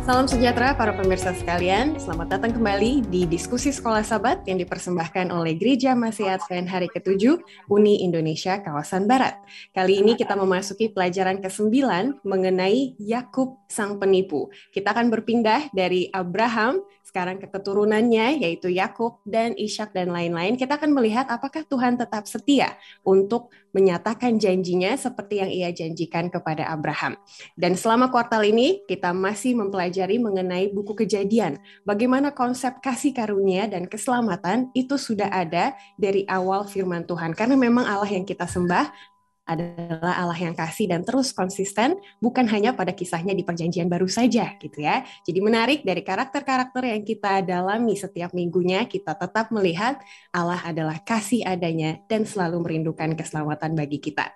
Salam sejahtera para pemirsa sekalian, selamat datang kembali di Diskusi Sekolah Sabat yang dipersembahkan oleh Gereja Masih Advent Hari ke-7 Uni Indonesia Kawasan Barat. Kali ini kita memasuki pelajaran ke-9 mengenai Yakub sang penipu. Kita akan berpindah dari Abraham sekarang ke keturunannya yaitu Yakub dan Ishak dan lain-lain. Kita akan melihat apakah Tuhan tetap setia untuk menyatakan janjinya seperti yang ia janjikan kepada Abraham. Dan selama kuartal ini kita masih mempelajari mengenai buku Kejadian. Bagaimana konsep kasih karunia dan keselamatan itu sudah ada dari awal firman Tuhan. Karena memang Allah yang kita sembah adalah Allah yang kasih dan terus konsisten, bukan hanya pada kisahnya di perjanjian baru saja gitu ya. Jadi menarik dari karakter-karakter yang kita dalami setiap minggunya, kita tetap melihat Allah adalah kasih adanya dan selalu merindukan keselamatan bagi kita.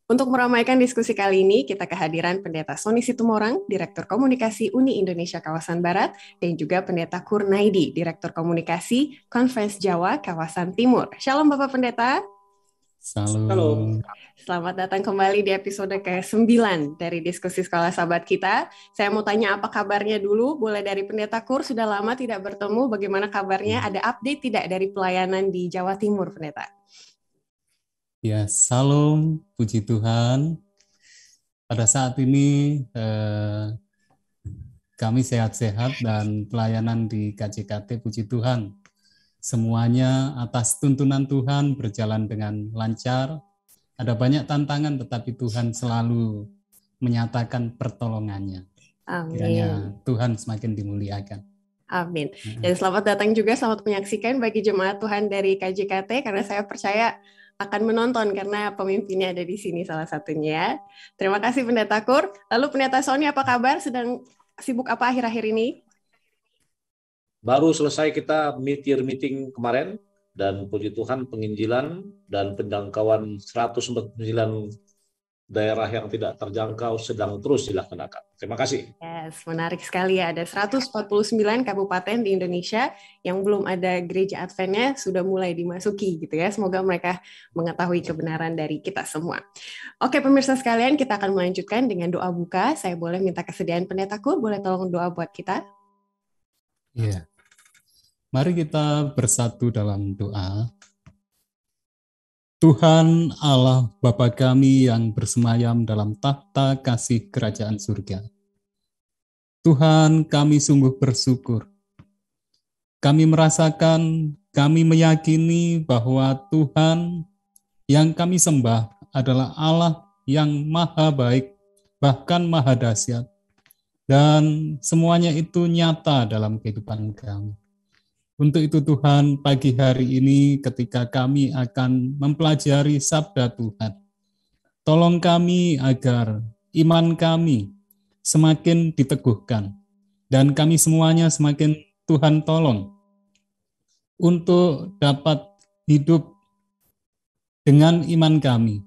Untuk meramaikan diskusi kali ini, kita kehadiran Pendeta Sony Situmorang, Direktur Komunikasi Uni Indonesia Kawasan Barat, dan juga Pendeta Kurnaidi, Direktur Komunikasi Conference Jawa Kawasan Timur. Shalom Bapak Pendeta. Salam. Selamat datang kembali di episode ke-9 dari Diskusi Sekolah Sahabat kita. Saya mau tanya apa kabarnya dulu, boleh dari Pendeta Kur, sudah lama tidak bertemu, bagaimana kabarnya? Ada update tidak dari pelayanan di Jawa Timur, Pendeta? Ya, salam, puji Tuhan. Pada saat ini kami sehat-sehat dan pelayanan di KJKT, puji Tuhan. Semuanya atas tuntunan Tuhan berjalan dengan lancar. Ada banyak tantangan, tetapi Tuhan selalu menyatakan pertolongannya. Amin. Kiranya Tuhan semakin dimuliakan. Amin. Dan selamat datang juga, selamat menyaksikan bagi jemaat Tuhan dari KJKT, karena saya percaya akan menonton karena pemimpinnya ada di sini salah satunya. Terima kasih Pendeta Kur. Lalu Pendeta Sony, apa kabar? Sedang sibuk apa akhir-akhir ini? Baru selesai kita meeting kemarin, dan puji Tuhan penginjilan dan penjangkauan 149 daerah yang tidak terjangkau sedang terus dilaksanakan. Terima kasih. Yes, menarik sekali ya. Ada 149 kabupaten di Indonesia yang belum ada gereja Adventnya sudah mulai dimasuki gitu ya. Semoga mereka mengetahui kebenaran dari kita semua. Oke pemirsa sekalian, kita akan melanjutkan dengan doa buka. Saya boleh minta kesediaan Pendeta Kur, boleh tolong doa buat kita? Iya. Mari kita bersatu dalam doa. Tuhan Allah Bapa kami yang bersemayam dalam tahta kasih kerajaan surga. Tuhan, kami sungguh bersyukur. Kami merasakan, kami meyakini bahwa Tuhan yang kami sembah adalah Allah yang maha baik, bahkan maha dahsyat. Dan semuanya itu nyata dalam kehidupan kami. Untuk itu Tuhan, pagi hari ini ketika kami akan mempelajari sabda Tuhan, tolong kami agar iman kami semakin diteguhkan, dan kami semuanya semakin Tuhan tolong untuk dapat hidup dengan iman kami,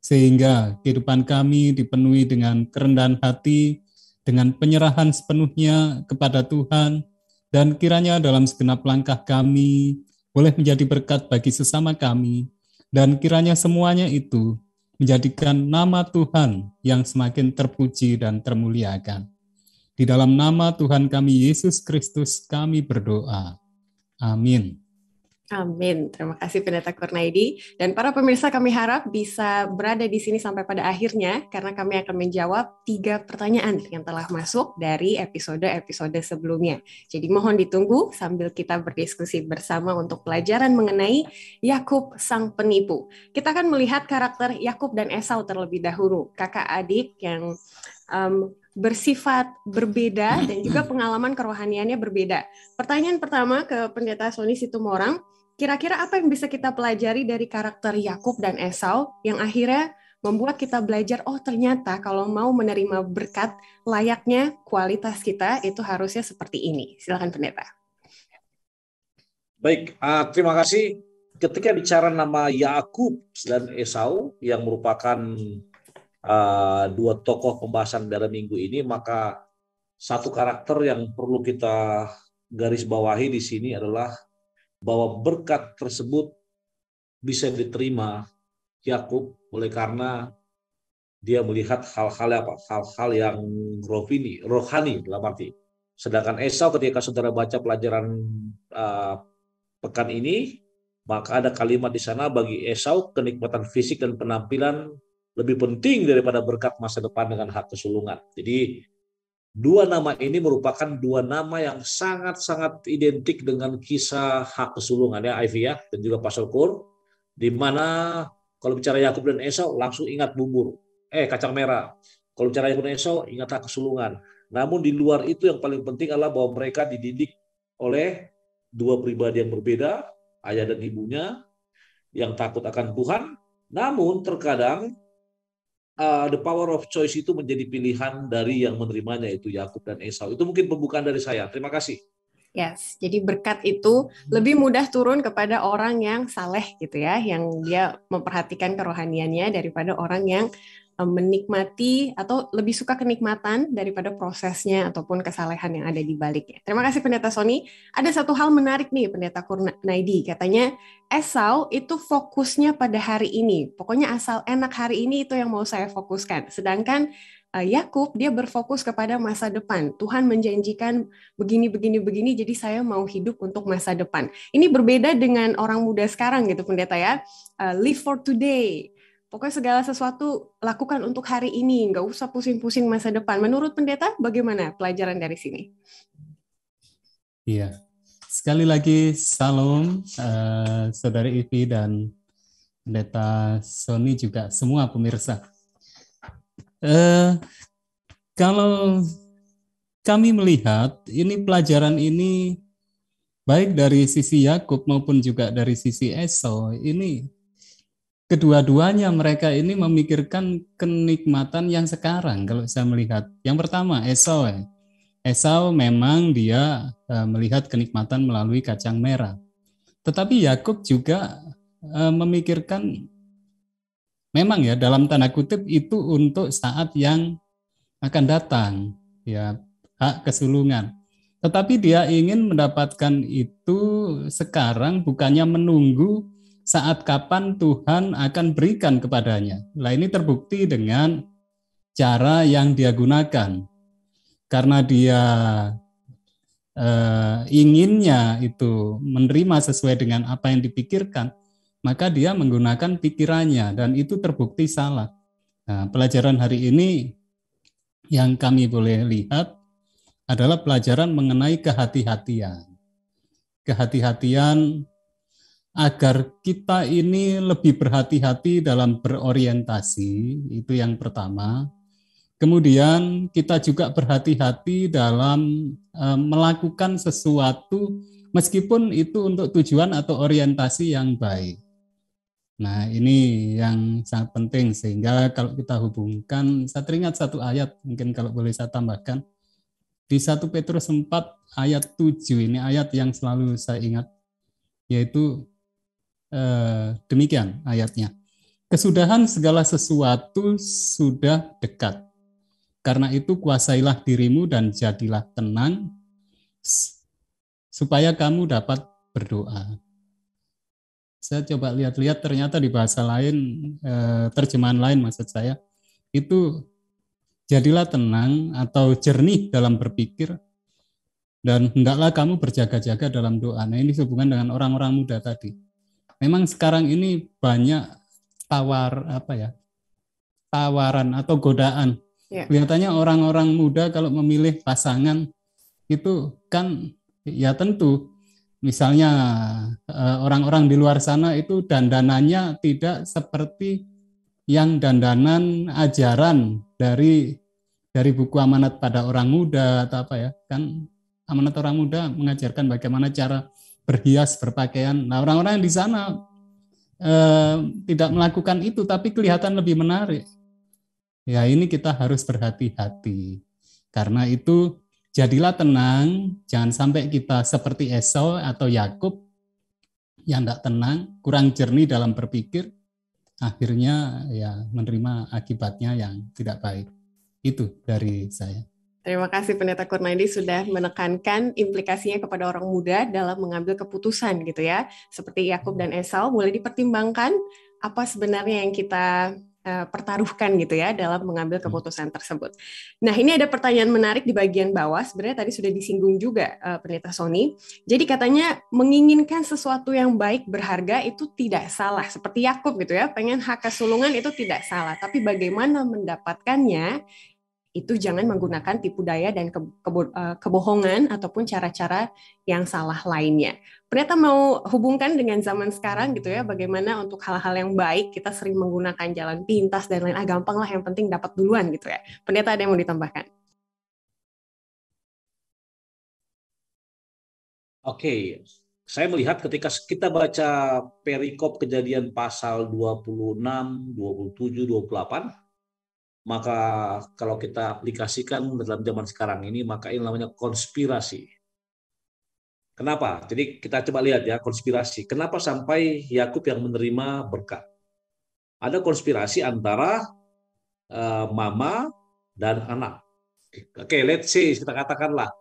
sehingga kehidupan kami dipenuhi dengan kerendahan hati, dengan penyerahan sepenuhnya kepada Tuhan, dan kiranya dalam segenap langkah kami boleh menjadi berkat bagi sesama kami, dan kiranya semuanya itu menjadikan nama Tuhan yang semakin terpuji dan termuliakan. Di dalam nama Tuhan kami Yesus Kristus kami berdoa. Amin. Amin. Terima kasih Pendeta Kurnaidi. Dan para pemirsa, kami harap bisa berada di sini sampai pada akhirnya, karena kami akan menjawab 3 pertanyaan yang telah masuk dari episode-episode sebelumnya. Jadi mohon ditunggu sambil kita berdiskusi bersama untuk pelajaran mengenai Yakub sang penipu. Kita akan melihat karakter Yakub dan Esau terlebih dahulu, kakak adik yang bersifat berbeda dan juga pengalaman kerohaniannya berbeda. Pertanyaan pertama ke Pendeta Sony Situmorang, kira-kira apa yang bisa kita pelajari dari karakter Yakub dan Esau yang akhirnya membuat kita belajar, oh ternyata kalau mau menerima berkat layaknya kualitas kita itu harusnya seperti ini. Silakan Pendeta. Baik, terima kasih. Ketika bicara nama Yakub dan Esau yang merupakan dua tokoh pembahasan pada minggu ini, maka satu karakter yang perlu kita garis bawahi di sini adalah bahwa berkat tersebut bisa diterima Yakub oleh karena dia melihat hal-hal yang rohani dalam arti. Sedangkan Esau ketika saudara baca pelajaran pekan ini, maka ada kalimat di sana, bagi Esau kenikmatan fisik dan penampilan lebih penting daripada berkat masa depan dengan hak kesulungan. Jadi dua nama ini merupakan dua nama yang sangat-sangat identik dengan kisah hak kesulungan ya, Ivy ya, dan juga Pastor Kur, di mana kalau bicara Yakub dan Esau langsung ingat kacang merah. Kalau bicara Yakub dan Esau ingat hak kesulungan. Namun di luar itu yang paling penting adalah bahwa mereka dididik oleh dua pribadi yang berbeda, ayah dan ibunya, yang takut akan Tuhan. Namun terkadang the power of choice itu menjadi pilihan dari yang menerimanya, itu Yakub dan Esau. Itu mungkin pembukaan dari saya. Terima kasih. Yes, jadi berkat itu lebih mudah turun kepada orang yang saleh gitu ya, yang dia memperhatikan kerohaniannya daripada orang yang menikmati atau lebih suka kenikmatan daripada prosesnya ataupun kesalehan yang ada di baliknya. Terima kasih Pendeta Sony. Ada satu hal menarik nih Pendeta Kurnaidi, katanya Esau itu fokusnya pada hari ini. Pokoknya asal enak hari ini itu yang mau saya fokuskan. Sedangkan Yakub dia berfokus kepada masa depan. Tuhan menjanjikan begini, jadi saya mau hidup untuk masa depan. Ini berbeda dengan orang muda sekarang gitu Pendeta ya. Live for today. Pokoknya segala sesuatu lakukan untuk hari ini, nggak usah pusing-pusing masa depan. Menurut Pendeta, bagaimana pelajaran dari sini? Iya, sekali lagi salam Saudari Ivi dan Pendeta Sony juga semua pemirsa. Kalau kami melihat ini pelajaran ini baik dari sisi Yakub maupun juga dari sisi Esau, ini kedua-duanya mereka ini memikirkan kenikmatan yang sekarang. Kalau saya melihat, yang pertama Esau memang dia melihat kenikmatan melalui kacang merah. Tetapi Yakub juga memikirkan memang ya dalam tanda kutip itu untuk saat yang akan datang, ya hak kesulungan. Tetapi dia ingin mendapatkan itu sekarang, bukannya menunggu saat kapan Tuhan akan berikan kepadanya. Nah ini terbukti dengan cara yang dia gunakan. Karena dia inginnya itu menerima sesuai dengan apa yang dipikirkan, maka dia menggunakan pikirannya dan itu terbukti salah. Nah, pelajaran hari ini yang kami boleh lihat adalah pelajaran mengenai kehati-hatian. Kehati-hatian agar kita ini lebih berhati-hati dalam berorientasi, itu yang pertama. Kemudian kita juga berhati-hati dalam melakukan sesuatu meskipun itu untuk tujuan atau orientasi yang baik. Nah, ini yang sangat penting sehingga kalau kita hubungkan, saya teringat satu ayat, mungkin kalau boleh saya tambahkan. Di 1 Petrus 4 ayat 7, ini ayat yang selalu saya ingat, yaitu demikian ayatnya. Kesudahan segala sesuatu sudah dekat. Karena itu kuasailah dirimu dan jadilah tenang, supaya kamu dapat berdoa. Saya coba lihat-lihat ternyata di bahasa lain, terjemahan lain maksud saya, itu jadilah tenang atau jernih dalam berpikir dan hendaklah kamu berjaga-jaga dalam doa. Nah ini hubungan dengan orang-orang muda tadi. Memang sekarang ini banyak tawaran atau godaan. Yeah. Kelihatannya orang-orang muda kalau memilih pasangan itu kan ya tentu. Misalnya orang-orang di luar sana itu dandanannya tidak seperti yang dandanan ajaran dari buku Amanat pada Orang Muda atau apa ya, kan Amanat Orang Muda mengajarkan bagaimana cara berhias, berpakaian. Nah orang-orang yang di sana tidak melakukan itu tapi kelihatan lebih menarik. Ya ini kita harus berhati-hati. Karena itu jadilah tenang, jangan sampai kita seperti Esau atau Yakub yang tidak tenang, kurang jernih dalam berpikir, akhirnya ya menerima akibatnya yang tidak baik. Itu dari saya. Terima kasih Pendeta Kurnaidi sudah menekankan implikasinya kepada orang muda dalam mengambil keputusan gitu ya. Seperti Yakub dan Esau, boleh dipertimbangkan apa sebenarnya yang kita pertaruhkan gitu ya dalam mengambil keputusan tersebut. Nah, ini ada pertanyaan menarik di bagian bawah. Sebenarnya tadi sudah disinggung juga Pendeta Sony. Jadi katanya menginginkan sesuatu yang baik berharga itu tidak salah. Seperti Yakub gitu ya, pengen hak kesulungan itu tidak salah. Tapi bagaimana mendapatkannya itu jangan menggunakan tipu daya dan kebohongan ataupun cara-cara yang salah lainnya. Pendeta mau hubungkan dengan zaman sekarang gitu ya, bagaimana untuk hal-hal yang baik kita sering menggunakan jalan pintas dan lain, gampang lah yang penting dapat duluan gitu ya. Pendeta ada yang mau ditambahkan? Oke, saya melihat ketika kita baca perikop Kejadian pasal 26, 27, 28, maka kalau kita aplikasikan dalam zaman sekarang ini, maka ini namanya konspirasi. Kenapa? Jadi kita coba lihat ya, konspirasi. Kenapa sampai Yakub yang menerima berkat? Ada konspirasi antara mama dan anak. Oke, let's say kita katakanlah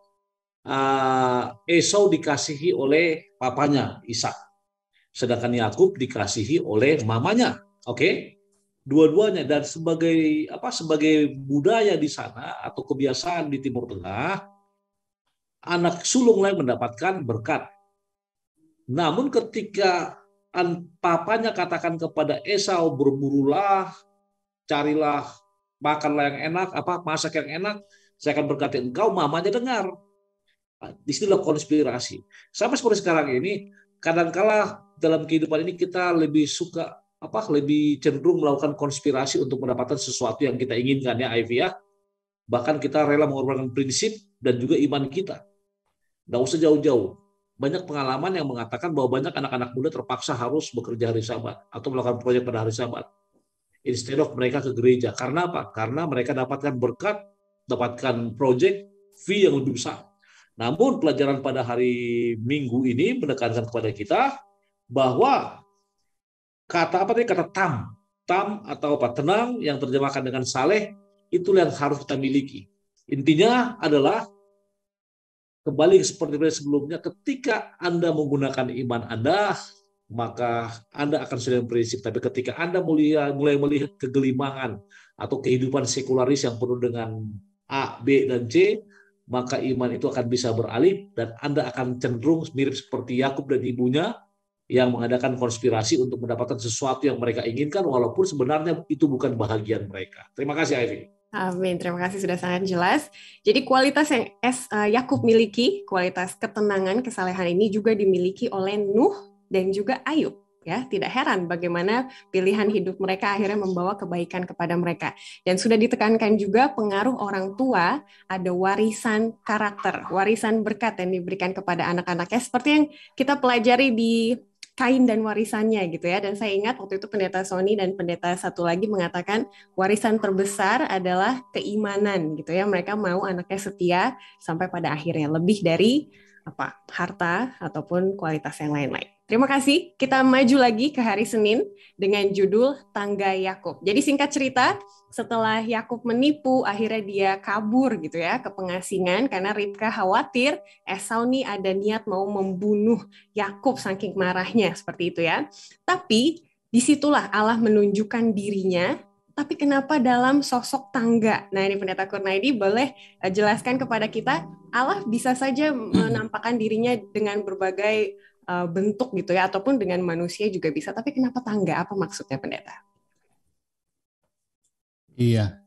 Esau dikasihi oleh papanya Ishak, sedangkan Yakub dikasihi oleh mamanya. Oke, dua-duanya. Dan sebagai budaya di sana atau kebiasaan di Timur Tengah, anak sulung lain mendapatkan berkat. Namun ketika papanya katakan kepada Esau, berburulah, carilah, makanlah yang enak, masak yang enak, saya akan berkati engkau, mamanya dengar. Disinilah konspirasi. Sampai seperti sekarang ini, kadangkala dalam kehidupan ini kita lebih suka lebih cenderung melakukan konspirasi untuk mendapatkan sesuatu yang kita inginkan ya, Ivy ya. Bahkan kita rela mengorbankan prinsip dan juga iman kita. Nggak usah jauh-jauh. Banyak pengalaman yang mengatakan bahwa banyak anak-anak muda terpaksa harus bekerja hari Sabat atau melakukan proyek pada hari Sabat. Instead of mereka ke gereja. Karena apa? Karena mereka dapatkan berkat, dapatkan proyek, fee yang lebih besar. Namun pelajaran pada hari Minggu ini menekankan kepada kita bahwa kata tam atau tenang yang terjemahkan dengan saleh, itulah yang harus kita miliki. Intinya adalah kembali seperti sebelumnya, ketika Anda menggunakan iman Anda, maka Anda akan sesuai dengan prinsip. Tapi ketika Anda mulai melihat kegelimangan atau kehidupan sekularis yang penuh dengan A, B, dan C, maka iman itu akan bisa beralih dan Anda akan cenderung mirip seperti Yakub dan ibunya yang mengadakan konspirasi untuk mendapatkan sesuatu yang mereka inginkan walaupun sebenarnya itu bukan bahagian mereka. Terima kasih, Ivy. Amin, terima kasih sudah sangat jelas. Jadi kualitas yang Yakub miliki, kualitas ketenangan, kesalehan ini juga dimiliki oleh Nuh dan juga Ayub. Ya, tidak heran bagaimana pilihan hidup mereka akhirnya membawa kebaikan kepada mereka. Dan sudah ditekankan juga pengaruh orang tua, ada warisan karakter, warisan berkat yang diberikan kepada anak-anaknya. Seperti yang kita pelajari di Kain dan warisannya gitu ya. Dan saya ingat waktu itu Pendeta Sony dan pendeta satu lagi mengatakan warisan terbesar adalah keimanan gitu ya. Mereka mau anaknya setia sampai pada akhirnya, lebih dari harta ataupun kualitas yang lain-lain. Terima kasih. Kita maju lagi ke hari Senin dengan judul Tangga Yakub. Jadi singkat cerita, setelah Yakub menipu, akhirnya dia kabur gitu ya ke pengasingan karena Ribka khawatir Esau nih ada niat mau membunuh Yakub saking marahnya seperti itu ya. Tapi disitulah Allah menunjukkan dirinya. Tapi kenapa dalam sosok tangga? Nah ini Pendeta Kurnaidi boleh jelaskan kepada kita, Allah bisa saja menampakkan dirinya dengan berbagai bentuk gitu ya, ataupun dengan manusia juga bisa. Tapi kenapa tangga? Apa maksudnya Pendeta? Iya,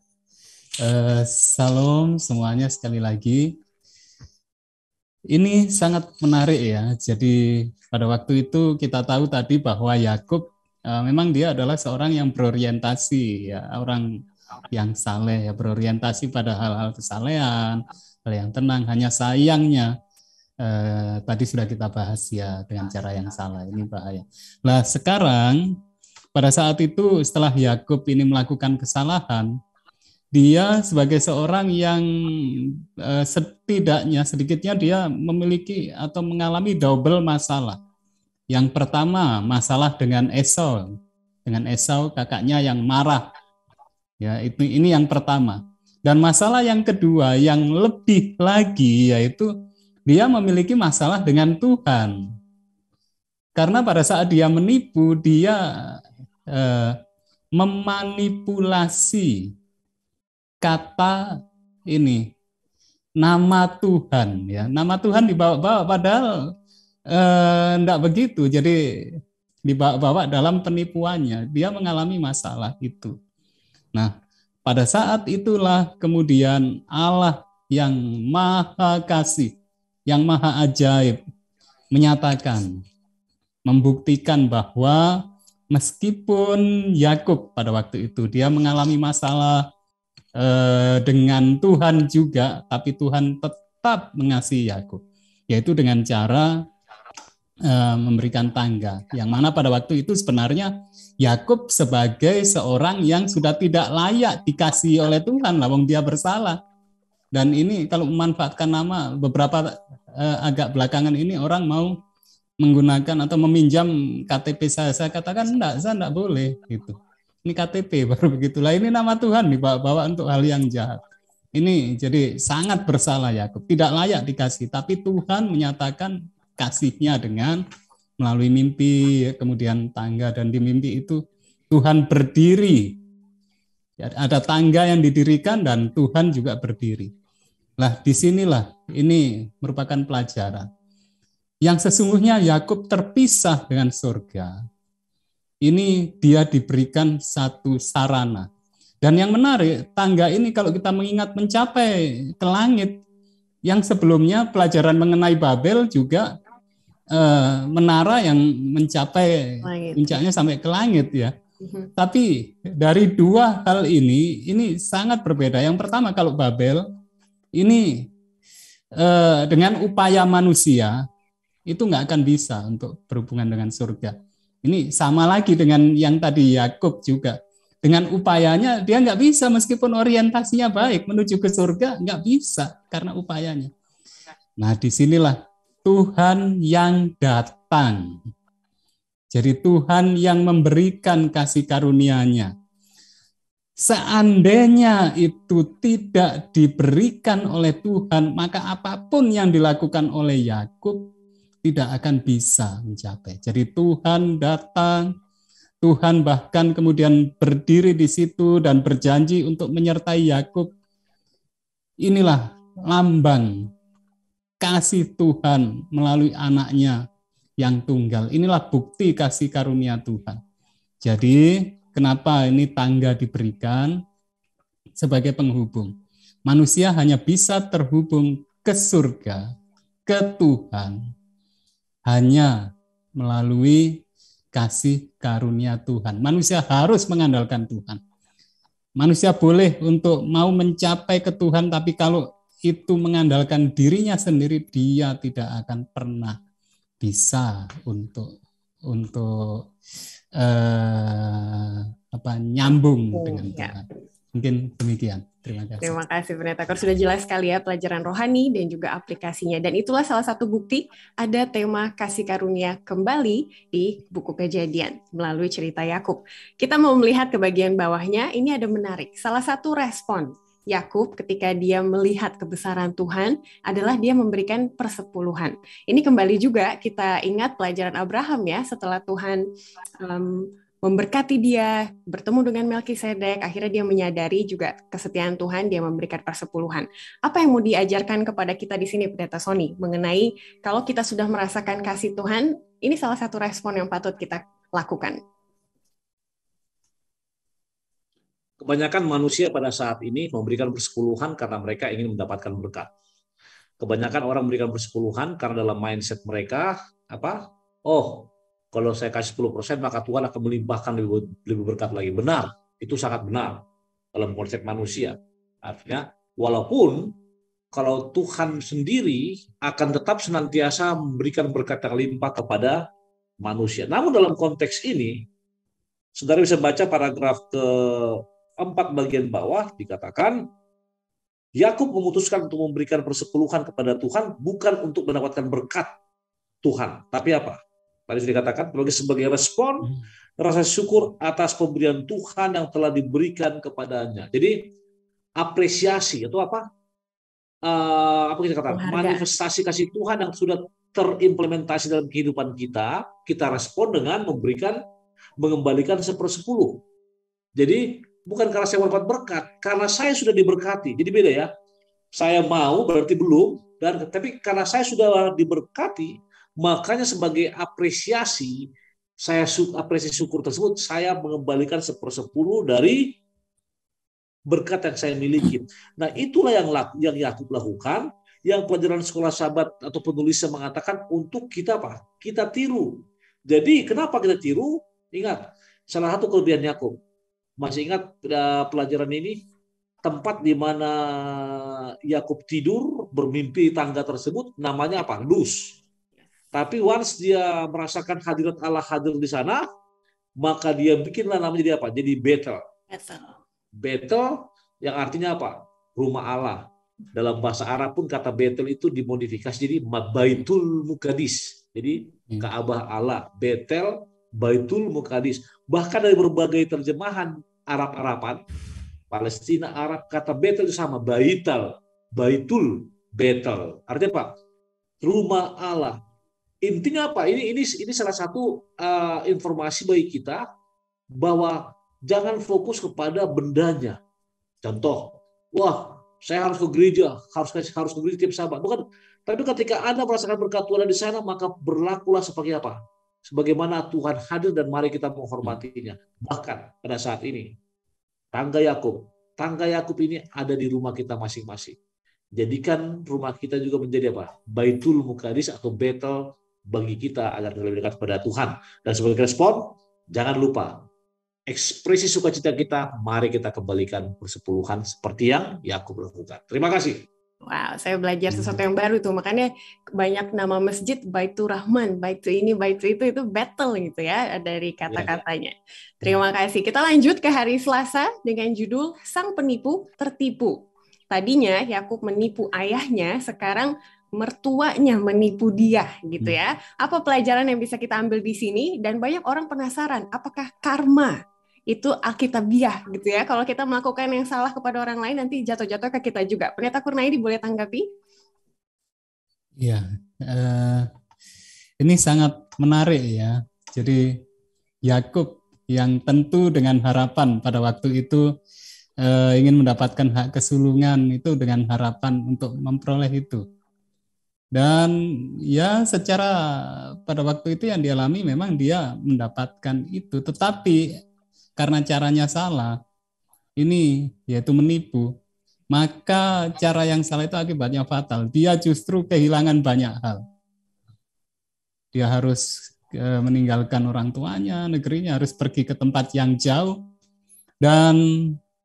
salam semuanya sekali lagi. Ini sangat menarik ya. Jadi pada waktu itu kita tahu tadi bahwa Yakub memang dia adalah seorang yang berorientasi, ya, orang yang saleh, ya, berorientasi pada hal-hal kesalehan, hal yang tenang. Hanya sayangnya tadi sudah kita bahas ya dengan cara yang salah, ini bahaya. Nah sekarang pada saat itu setelah Yakub ini melakukan kesalahan, dia sebagai seorang yang sedikitnya dia memiliki atau mengalami double masalah. Yang pertama, masalah dengan Esau. dengan Esau kakaknya yang marah. Ya, ini yang pertama. Dan masalah yang kedua yang lebih lagi yaitu dia memiliki masalah dengan Tuhan. Karena pada saat dia menipu, dia memanipulasi kata ini, nama Tuhan. Ya, nama Tuhan dibawa-bawa, padahal enggak begitu. Jadi dibawa-bawa dalam penipuannya. Dia mengalami masalah itu. Nah, pada saat itulah kemudian Allah yang maha kasih, yang maha ajaib, menyatakan, membuktikan bahwa meskipun Yakub pada waktu itu dia mengalami masalah dengan Tuhan juga, tapi Tuhan tetap mengasihi Yakub, yaitu dengan cara memberikan tangga, yang mana pada waktu itu sebenarnya Yakub sebagai seorang yang sudah tidak layak dikasihi oleh Tuhan, wong dia bersalah. Dan ini kalau memanfaatkan nama, beberapa agak belakangan ini orang mau menggunakan atau meminjam KTP saya katakan saya enggak boleh gitu. Ini KTP baru begitulah, ini nama Tuhan dibawa-bawa untuk hal yang jahat. Ini jadi sangat bersalah Yakub, tidak layak dikasih, tapi Tuhan menyatakan kasihnya dengan melalui mimpi, kemudian tangga, dan di mimpi itu Tuhan berdiri. Ada tangga yang didirikan dan Tuhan juga berdiri. Nah, disinilah ini merupakan pelajaran. Yang sesungguhnya Yakub terpisah dengan surga. Ini dia diberikan satu sarana. Dan yang menarik, tangga ini kalau kita mengingat mencapai ke langit, yang sebelumnya pelajaran mengenai Babel juga menara yang mencapai puncaknya sampai ke langit ya. Tapi dari dua hal ini sangat berbeda. Yang pertama kalau Babel ini dengan upaya manusia itu nggak akan bisa untuk berhubungan dengan surga. Ini sama lagi dengan yang tadi Yakub juga. Dengan upayanya dia nggak bisa, meskipun orientasinya baik menuju ke surga, nggak bisa karena upayanya. Nah, disinilah Tuhan yang datang. Jadi Tuhan yang memberikan kasih karunia-Nya. Seandainya itu tidak diberikan oleh Tuhan, maka apapun yang dilakukan oleh Yakub tidak akan bisa mencapai. Jadi Tuhan datang, Tuhan bahkan kemudian berdiri di situ dan berjanji untuk menyertai Yakub. Inilah lambang kasih Tuhan melalui anaknya yang tunggal. Inilah bukti kasih karunia Tuhan. Jadi kenapa ini tangga diberikan sebagai penghubung? Manusia hanya bisa terhubung ke surga, ke Tuhan, hanya melalui kasih karunia Tuhan. Manusia harus mengandalkan Tuhan. Manusia boleh untuk mau mencapai ke Tuhan, tapi kalau itu mengandalkan dirinya sendiri, dia tidak akan pernah bisa untuk nyambung dengan Tuhan. Mungkin demikian. Terima kasih. Terima kasih Pendeta Kor, sudah jelas sekali ya pelajaran rohani dan juga aplikasinya. Dan itulah salah satu bukti ada tema kasih karunia kembali di buku Kejadian melalui cerita Yakub. Kita mau melihat ke bagian bawahnya, ini ada menarik. Salah satu respon Yakub ketika dia melihat kebesaran Tuhan adalah dia memberikan persepuluhan. Ini kembali juga kita ingat pelajaran Abraham ya, setelah Tuhan memberkati dia, bertemu dengan Melkisedek, akhirnya dia menyadari juga kesetiaan Tuhan, dia memberikan persepuluhan. Apa yang mau diajarkan kepada kita di sini, Pendeta Sony, mengenai kalau kita sudah merasakan kasih Tuhan, ini salah satu respon yang patut kita lakukan. Kebanyakan manusia pada saat ini memberikan persepuluhan karena mereka ingin mendapatkan berkat. Kebanyakan orang memberikan persepuluhan karena dalam mindset mereka, kalau saya kasih 10%, maka Tuhan akan melimpahkan lebih berkat lagi. Benar, itu sangat benar dalam konsep manusia. Artinya, walaupun kalau Tuhan sendiri akan tetap senantiasa memberikan berkat yang limpah kepada manusia. Namun dalam konteks ini, saudara bisa baca paragraf ke-4 bagian bawah, dikatakan, Yakub memutuskan untuk memberikan persepuluhan kepada Tuhan bukan untuk mendapatkan berkat Tuhan, tapi apa? Tadi sudah dikatakan sebagai respon rasa syukur atas pemberian Tuhan yang telah diberikan kepadanya. Jadi apresiasi itu apa? Apa kita katakan? Manifestasi kasih Tuhan yang sudah terimplementasi dalam kehidupan kita, kita respon dengan mengembalikan 1/10. Jadi bukan karena saya mendapat berkat, karena saya sudah diberkati. Jadi beda ya. Saya mau berarti belum, tapi karena saya sudah diberkati, makanya sebagai apresiasi, apresiasi syukur tersebut, saya mengembalikan 1/10 dari berkat yang saya miliki. Nah, itulah yang Yakub lakukan, yang pelajaran sekolah Sabat atau penulisnya mengatakan untuk kita apa? Kita tiru. Jadi kenapa kita tiru? Ingat, salah satu kelebihan Yakub. Masih ingat pelajaran ini? Tempat di mana Yakub tidur bermimpi tangga tersebut namanya apa? Luz. Tapi once dia merasakan hadirat Allah hadir di sana, maka dia bikinlah namanya dia apa? Jadi Bethel. Bethel yang artinya apa? Rumah Allah. Dalam bahasa Arab pun kata Bethel itu dimodifikasi jadi Baitul Muqaddis. Jadi Ka'bah Allah. Bethel, Baitul Muqaddis. Bahkan dari berbagai terjemahan Arab-Araban, Palestina, Arab, kata Bethel itu sama. Baitul, Bethel. Artinya apa? Rumah Allah. Intinya apa? Ini salah satu informasi bagi kita bahwa jangan fokus kepada bendanya. Contoh, wah, saya harus ke gereja, harus ke gereja tiap Sabat. Bukan, tapi ketika Anda merasakan berkat Tuhan di sana, maka berlakulah seperti apa? Sebagaimana Tuhan hadir dan mari kita menghormatinya. Bahkan pada saat ini, tangga Yakub ini ada di rumah kita masing-masing. Jadikan rumah kita juga menjadi apa? Baitul Muqaddis atau Bethel bagi kita agar lebih dekat kepada Tuhan. Dan sebagai respon, jangan lupa ekspresi sukacita kita, mari kita kembalikan persepuluhan seperti yang Yakub lakukan. Terima kasih. Wow, saya belajar sesuatu yang baru tuh. Makanya banyak nama masjid, Baitur Rahman, Baitur ini, Baitur itu Bethel gitu ya dari kata-katanya. Terima kasih. Kita lanjut ke hari Selasa dengan judul Sang Penipu Tertipu. Tadinya Yakub menipu ayahnya, sekarang mertuanya menipu dia gitu ya. Apa pelajaran yang bisa kita ambil di sini? Dan banyak orang penasaran, apakah karma itu alkitabiah gitu ya? Kalau kita melakukan yang salah kepada orang lain nanti jatuh-jatuh ke kita juga. Pendeta Kurnaidi boleh tanggapi? Iya, ini sangat menarik ya. Jadi Yakub yang tentu dengan harapan pada waktu itu ingin mendapatkan hak kesulungan itu dengan harapan untuk memperoleh itu. Dan ya secara pada waktu itu yang dialami memang dia mendapatkan itu, tetapi karena caranya salah, ini yaitu menipu, maka cara yang salah itu akibatnya fatal. Dia justru kehilangan banyak hal. Dia harus meninggalkan orang tuanya, negerinya, harus pergi ke tempat yang jauh. Dan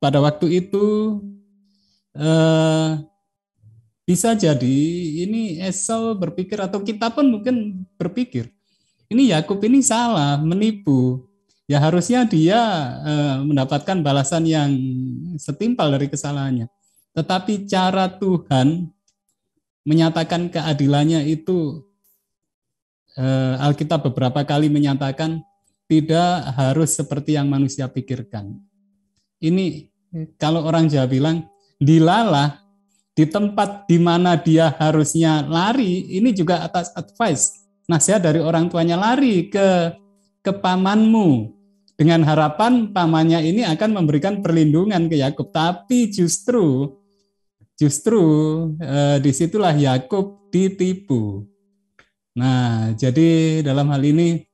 pada waktu itu bisa jadi ini Esau berpikir atau kita pun mungkin berpikir, ini Yakub ini salah, menipu. Ya harusnya dia mendapatkan balasan yang setimpal dari kesalahannya. Tetapi cara Tuhan menyatakan keadilannya itu, Alkitab beberapa kali menyatakan tidak harus seperti yang manusia pikirkan. Ini kalau orang Jawa bilang, dilalah di tempat di mana dia harusnya lari, ini juga atas advice, nasihat dari orang tuanya, lari ke pamanmu dengan harapan pamannya ini akan memberikan perlindungan ke Yakub. Tapi justru disitulah Yakub ditipu. Nah, jadi dalam hal ini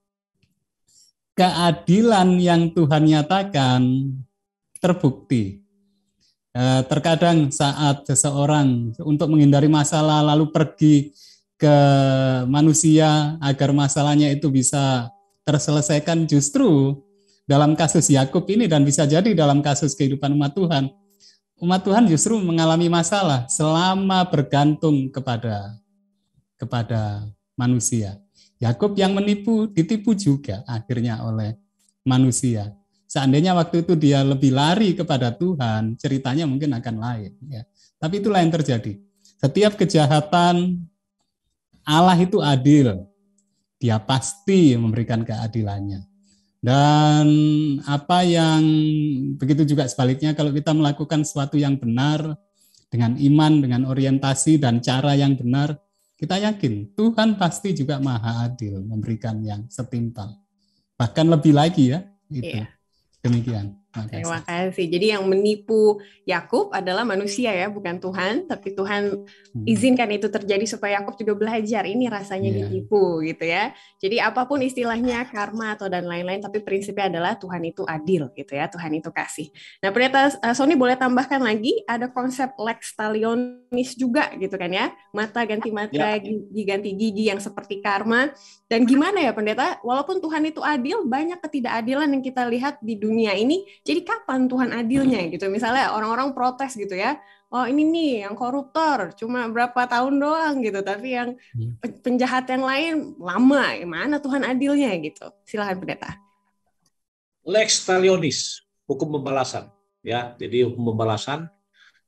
keadilan yang Tuhan nyatakan terbukti. Terkadang saat seseorang untuk menghindari masalah lalu pergi ke manusia agar masalahnya itu bisa terselesaikan, justru dalam kasus Yakub ini dan bisa jadi dalam kasus kehidupan umat Tuhan justru mengalami masalah selama bergantung kepada manusia. Yakub yang menipu, ditipu juga akhirnya oleh manusia. Seandainya waktu itu dia lebih lari kepada Tuhan, ceritanya mungkin akan lain. Ya. Tapi itulah yang terjadi. Setiap kejahatan, Allah itu adil. Dia pasti memberikan keadilannya. Dan apa yang begitu juga sebaliknya, kalau kita melakukan sesuatu yang benar dengan iman, dengan orientasi dan cara yang benar, kita yakin Tuhan pasti juga maha adil memberikan yang setimpal. Bahkan lebih lagi ya, itu. Iya. Demikian. Terima kasih. Jadi yang menipu Yakub adalah manusia ya, bukan Tuhan, tapi Tuhan izinkan itu terjadi supaya Yakub juga belajar ini rasanya ditipu gitu ya. Jadi apapun istilahnya karma atau dan lain-lain, tapi prinsipnya adalah Tuhan itu adil gitu ya, Tuhan itu kasih. Nah, pendeta Sony boleh tambahkan lagi ada konsep lex talionis juga gitu kan ya, mata ganti mata, gigi ganti gigi yang seperti karma. Dan gimana ya pendeta, walaupun Tuhan itu adil, banyak ketidakadilan yang kita lihat di dunia ini. Jadi kapan Tuhan adilnya gitu? Misalnya orang-orang protes gitu ya, oh ini nih yang koruptor cuma berapa tahun doang gitu, tapi yang penjahat yang lain lama. Mana Tuhan adilnya gitu? Silakan pendeta. Lex talionis, hukum pembalasan ya. Jadi hukum pembalasan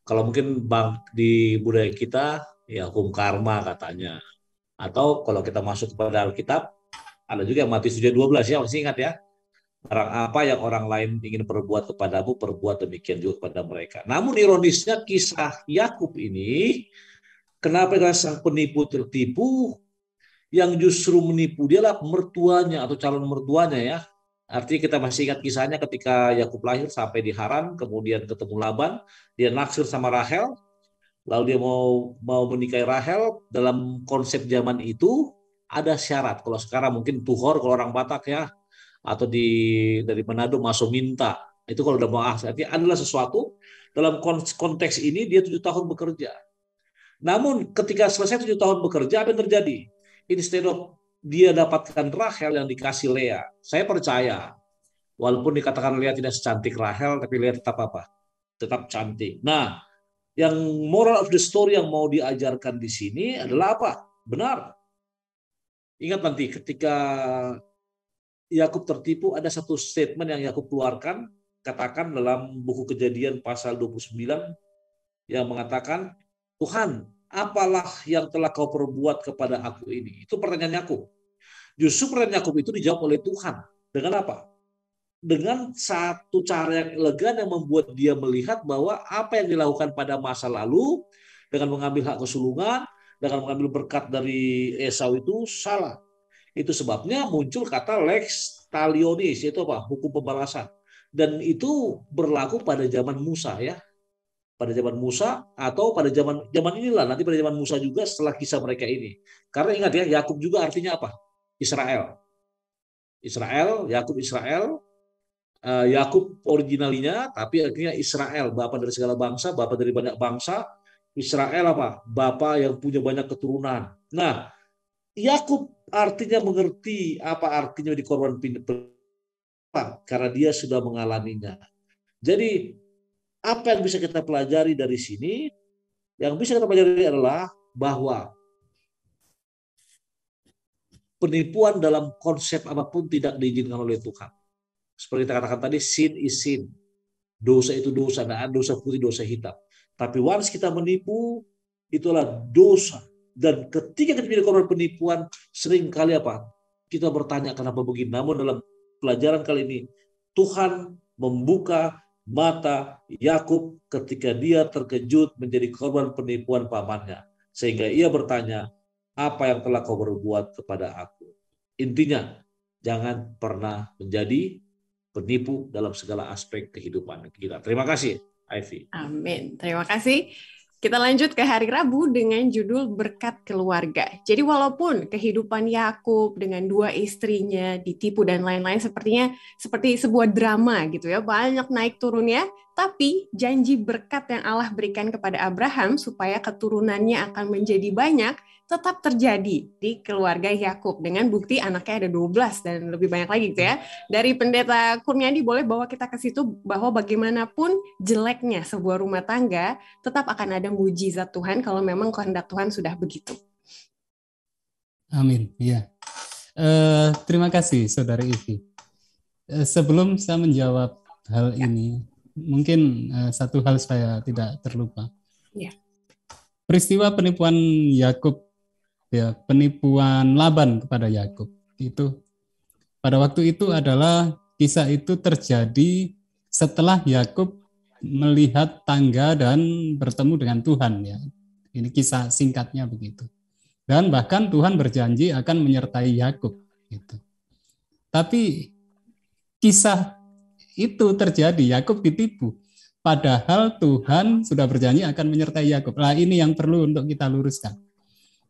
kalau mungkin di budaya kita ya hukum karma katanya. Atau kalau kita masuk kepada Alkitab ada juga Matius 7:12 ya, masih ingat ya? Barang apa yang orang lain ingin perbuat kepadamu, perbuat demikian juga kepada mereka. Namun ironisnya kisah Yakub ini, kenapa sang penipu tertipu, yang justru menipu dialah mertuanya atau calon mertuanya ya. Artinya kita masih ingat kisahnya ketika Yakub lahir sampai di Haran, kemudian ketemu Laban, dia naksir sama Rahel, lalu dia mau menikahi Rahel. Dalam konsep zaman itu ada syarat. Kalau sekarang mungkin tuhor kalau orang Batak ya, atau dari Manado masuk minta. Itu kalau udah mau artinya adalah sesuatu dalam konteks ini dia 7 tahun bekerja. Namun ketika selesai 7 tahun bekerja, apa yang terjadi? Instead of dia dapatkan Rahel yang dikasih Lea. Saya percaya walaupun dikatakan Lea tidak secantik Rahel, tapi Lea tetap apa? Tetap cantik. Nah, yang moral of the story yang mau diajarkan di sini adalah apa? Benar. Ingat nanti ketika Yakub tertipu, ada satu statement yang Yakub keluarkan, katakan dalam buku Kejadian pasal 29 yang mengatakan, Tuhan, apalah yang telah kau perbuat kepada aku ini? Itu pertanyaan Yakub. Justru pertanyaan Yakub itu dijawab oleh Tuhan. Dengan apa? Dengan satu cara yang elegan yang membuat dia melihat bahwa apa yang dilakukan pada masa lalu dengan mengambil hak kesulungan, dengan mengambil berkat dari Esau itu salah. Itu sebabnya muncul kata lex talionis, yaitu apa? Hukum pembalasan. Dan itu berlaku pada zaman Musa ya. Pada zaman Musa atau pada zaman inilah, nanti pada zaman Musa juga setelah kisah mereka ini. Karena ingat ya, Yakub juga artinya apa? Israel. Yakub Israel. Yakub originalinya, tapi artinya Israel, bapa dari segala bangsa, bapa dari banyak bangsa. Israel apa? Bapa yang punya banyak keturunan. Nah, Yakub artinya mengerti apa artinya dikorban karena dia sudah mengalaminya. Jadi apa yang bisa kita pelajari dari sini? Yang bisa kita pelajari adalah bahwa penipuan dalam konsep apapun tidak diizinkan oleh Tuhan. Seperti kita katakan tadi, sin is sin. Dosa itu dosa, nah dosa putih, dosa hitam. Tapi once kita menipu, itulah dosa. Dan ketika kita menjadi korban penipuan, sering kali apa? Kita bertanya kenapa begini. Namun dalam pelajaran kali ini, Tuhan membuka mata Yakub ketika dia terkejut menjadi korban penipuan pamannya. Sehingga ia bertanya, apa yang telah kau berbuat kepada aku? Intinya, jangan pernah menjadi penipu dalam segala aspek kehidupan kita. Terima kasih, Ivy. Amin. Terima kasih. Kita lanjut ke hari Rabu dengan judul Berkat Keluarga. Jadi walaupun kehidupan Yakub dengan 2 istrinya ditipu dan lain-lain sepertinya seperti sebuah drama gitu ya, banyak naik turunnya, tapi janji berkat yang Allah berikan kepada Abraham supaya keturunannya akan menjadi banyak tetap terjadi di keluarga Yakub dengan bukti anaknya ada 12 dan lebih banyak lagi gitu ya. Dari Pendeta Kurniadi boleh bawa kita ke situ bahwa bagaimanapun jeleknya sebuah rumah tangga tetap akan ada mujizat Tuhan kalau memang kehendak Tuhan sudah begitu. Amin. Ya. Terima kasih Saudara Ivi. Sebelum saya menjawab hal ini, mungkin satu hal saya tidak terlupa. Ya. Peristiwa penipuan Yakub, penipuan Laban kepada Yakub itu pada waktu itu adalah kisah itu terjadi setelah Yakub melihat tangga dan bertemu dengan Tuhan ya. Ini kisah singkatnya begitu. Dan bahkan Tuhan berjanji akan menyertai Yakub gitu. Tapi kisah itu terjadi, Yakub ditipu. Padahal Tuhan sudah berjanji akan menyertai Yakub. Nah, ini yang perlu untuk kita luruskan.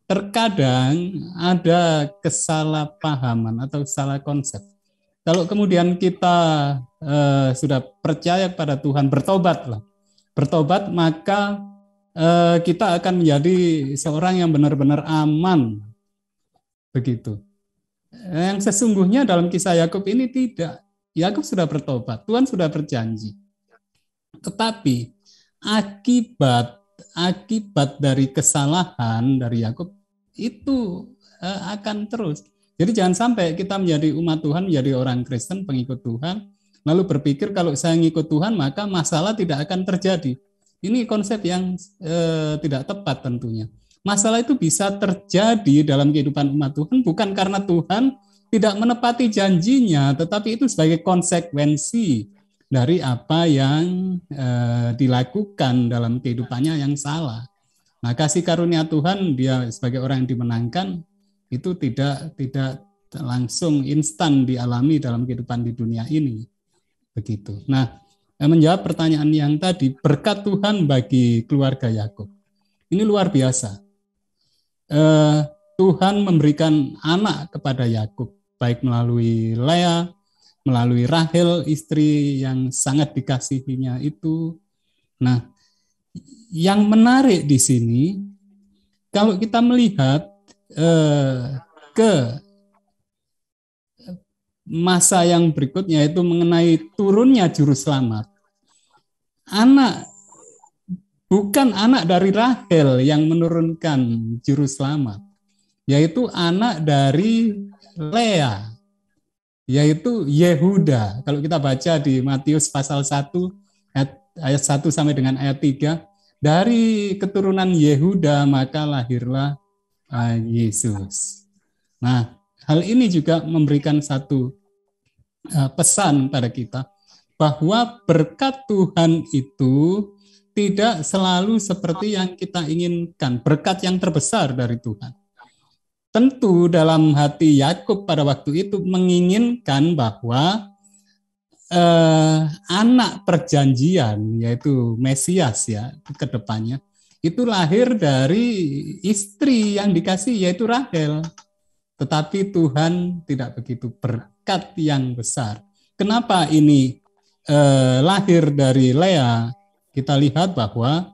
Terkadang ada kesalahpahaman atau salah konsep. Kalau kemudian kita sudah percaya pada Tuhan, bertobat, maka kita akan menjadi seorang yang benar-benar aman. Begitu. Yang sesungguhnya dalam kisah Yakub ini tidak. Yakub sudah bertobat, Tuhan sudah berjanji. Tetapi akibat dari kesalahan dari Yakub itu akan terus. Jadi jangan sampai kita menjadi umat Tuhan, menjadi orang Kristen, pengikut Tuhan, lalu berpikir kalau saya ngikut Tuhan maka masalah tidak akan terjadi. Ini konsep yang tidak tepat tentunya. Masalah itu bisa terjadi dalam kehidupan umat Tuhan bukan karena Tuhan tidak menepati janjinya, tetapi itu sebagai konsekuensi dari apa yang dilakukan dalam kehidupannya yang salah. Nah, kasih karunia Tuhan, dia sebagai orang yang dimenangkan, itu tidak langsung instan dialami dalam kehidupan di dunia ini. Begitu. Nah, menjawab pertanyaan yang tadi, berkat Tuhan bagi keluarga Yakub. Ini luar biasa. Tuhan memberikan anak kepada Yakub, baik melalui Lea, melalui Rahel, istri yang sangat dikasihinya itu. Nah, yang menarik di sini, kalau kita melihat ke masa yang berikutnya, yaitu mengenai turunnya juru selamat. Bukan anak dari Rahel yang menurunkan juru selamat, yaitu anak dari Lea, yaitu Yehuda. Kalau kita baca di Matius pasal 1 ayat 1 sampai dengan ayat 3, dari keturunan Yehuda maka lahirlah Yesus. Nah, hal ini juga memberikan satu pesan pada kita bahwa berkat Tuhan itu tidak selalu seperti yang kita inginkan, berkat yang terbesar dari Tuhan. Tentu dalam hati Yakub pada waktu itu menginginkan bahwa anak perjanjian, yaitu Mesias ya ke depannya, itu lahir dari istri yang dikasih, yaitu Rahel. Tetapi Tuhan tidak begitu, berkat yang besar. Kenapa ini lahir dari Lea? Kita lihat bahwa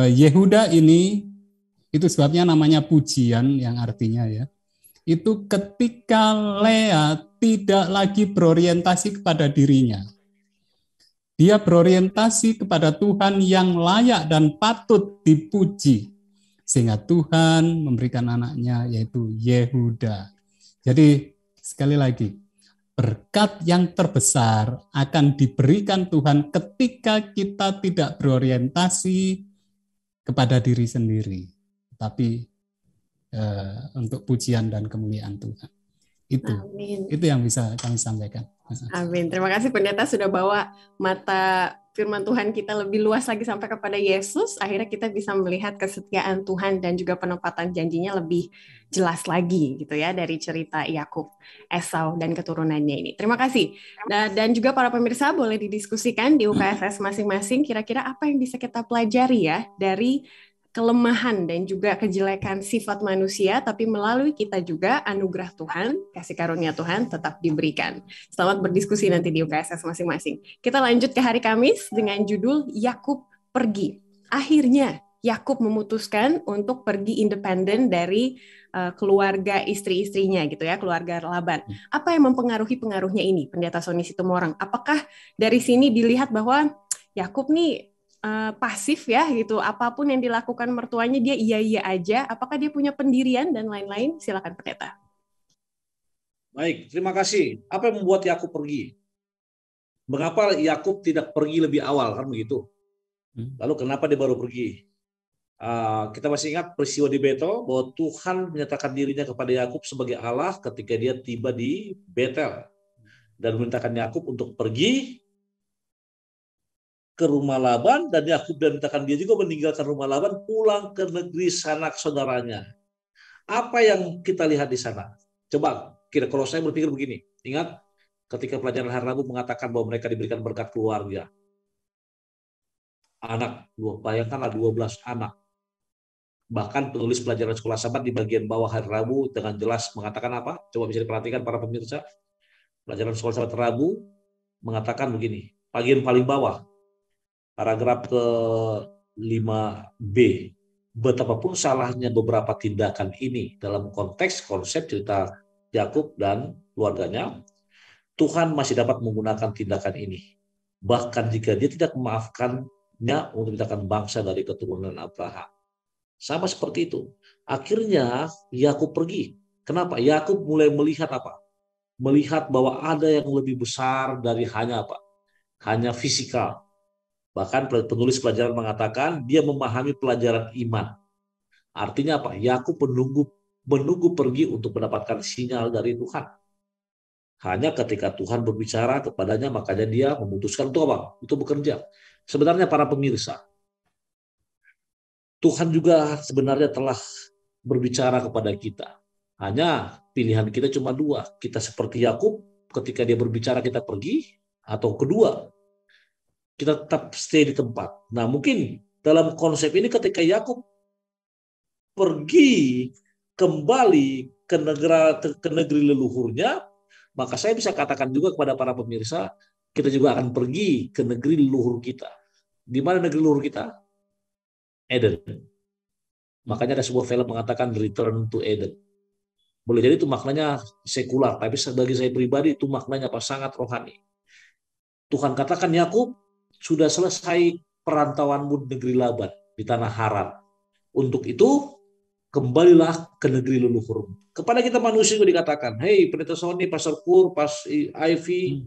Yehuda ini, itu sebabnya namanya pujian, yang artinya ya, itu ketika Lea tidak lagi berorientasi kepada dirinya. Dia berorientasi kepada Tuhan yang layak dan patut dipuji. Sehingga Tuhan memberikan anaknya, yaitu Yehuda. Jadi sekali lagi, berkat yang terbesar akan diberikan Tuhan ketika kita tidak berorientasi kepada diri sendiri, tapi untuk pujian dan kemuliaan Tuhan. Itu yang bisa kami sampaikan. Amin. Terima kasih pendeta sudah bawa mata firman Tuhan kita lebih luas lagi sampai kepada Yesus. Akhirnya kita bisa melihat kesetiaan Tuhan dan juga penepatan janjinya lebih jelas lagi gitu ya dari cerita Yakub, Esau dan keturunannya ini. Terima kasih. Dan juga para pemirsa boleh didiskusikan di UKSS masing-masing kira-kira apa yang bisa kita pelajari ya dari kelemahan dan juga kejelekan sifat manusia, tapi melalui kita juga anugerah Tuhan, kasih karunia Tuhan tetap diberikan. Selamat berdiskusi nanti di UKSS masing-masing. Kita lanjut ke hari Kamis dengan judul Yakub pergi. Akhirnya Yakub memutuskan untuk pergi independen dari keluarga istri-istrinya gitu ya, keluarga Laban. Apa yang mempengaruhi pengaruhnya ini, Pendeta Sony Situmorang? Apakah dari sini dilihat bahwa Yakub nih pasif ya gitu, apapun yang dilakukan mertuanya dia iya aja, apakah dia punya pendirian dan lain-lain? Silakan pendeta. Baik, terima kasih. Apa yang membuat Yakub pergi? Mengapa Yakub tidak pergi lebih awal, kan begitu? Lalu kenapa dia baru pergi? Kita masih ingat peristiwa di Betel bahwa Tuhan menyatakan dirinya kepada Yakub sebagai Allah ketika dia tiba di Betel. dan memerintahkan Yakub untuk pergi ke rumah Laban, dan Yakub dan memerintahkan dia juga meninggalkan rumah Laban, pulang ke negeri sanak saudaranya. Apa yang kita lihat di sana? Coba kalau saya berpikir begini, ingat ketika pelajaran hari Rabu mengatakan bahwa mereka diberikan berkat keluarga. Anak, bayangkanlah 12 anak. Bahkan penulis pelajaran sekolah Sabat di bagian bawah hari Rabu dengan jelas mengatakan apa? Coba bisa diperhatikan para pemirsa. Pelajaran sekolah Sabat Rabu mengatakan begini, bagian paling bawah, paragraf ke-5b. Betapapun salahnya beberapa tindakan ini dalam konteks konsep cerita Yakub dan keluarganya, Tuhan masih dapat menggunakan tindakan ini. Bahkan jika dia tidak memaafkannya untuk tindakan bangsa dari keturunan Abraham. Sama seperti itu. Akhirnya Yakub pergi. Kenapa? Yakub mulai melihat apa? Melihat bahwa ada yang lebih besar dari hanya apa? Hanya fisikal. Bahkan penulis pelajaran mengatakan dia memahami pelajaran iman. Artinya apa? Yakub menunggu pergi untuk mendapatkan sinyal dari Tuhan. Hanya ketika Tuhan berbicara kepadanya, makanya dia memutuskan untuk apa? Untuk bekerja. Sebenarnya para pemirsa, Tuhan juga sebenarnya telah berbicara kepada kita. Hanya pilihan kita cuma dua. Kita seperti Yakub, ketika dia berbicara kita pergi, atau kedua, kita tetap stay di tempat. Nah, mungkin dalam konsep ini ketika Yakub pergi kembali ke negeri leluhurnya, maka saya bisa katakan juga kepada para pemirsa, kita juga akan pergi ke negeri leluhur kita. Di mana negeri leluhur kita? Eden. Makanya ada sebuah film mengatakan Return to Eden. Boleh jadi itu maknanya sekular, tapi bagi saya pribadi itu maknanya apa? Sangat rohani. Tuhan katakan, Yakub, sudah selesai perantauanmu di negeri Laban, di tanah Haran. Untuk itu, kembalilah ke negeri leluhur. Kepada kita manusia juga dikatakan, hey Pendeta Sony, Pastor Pur, Ivy,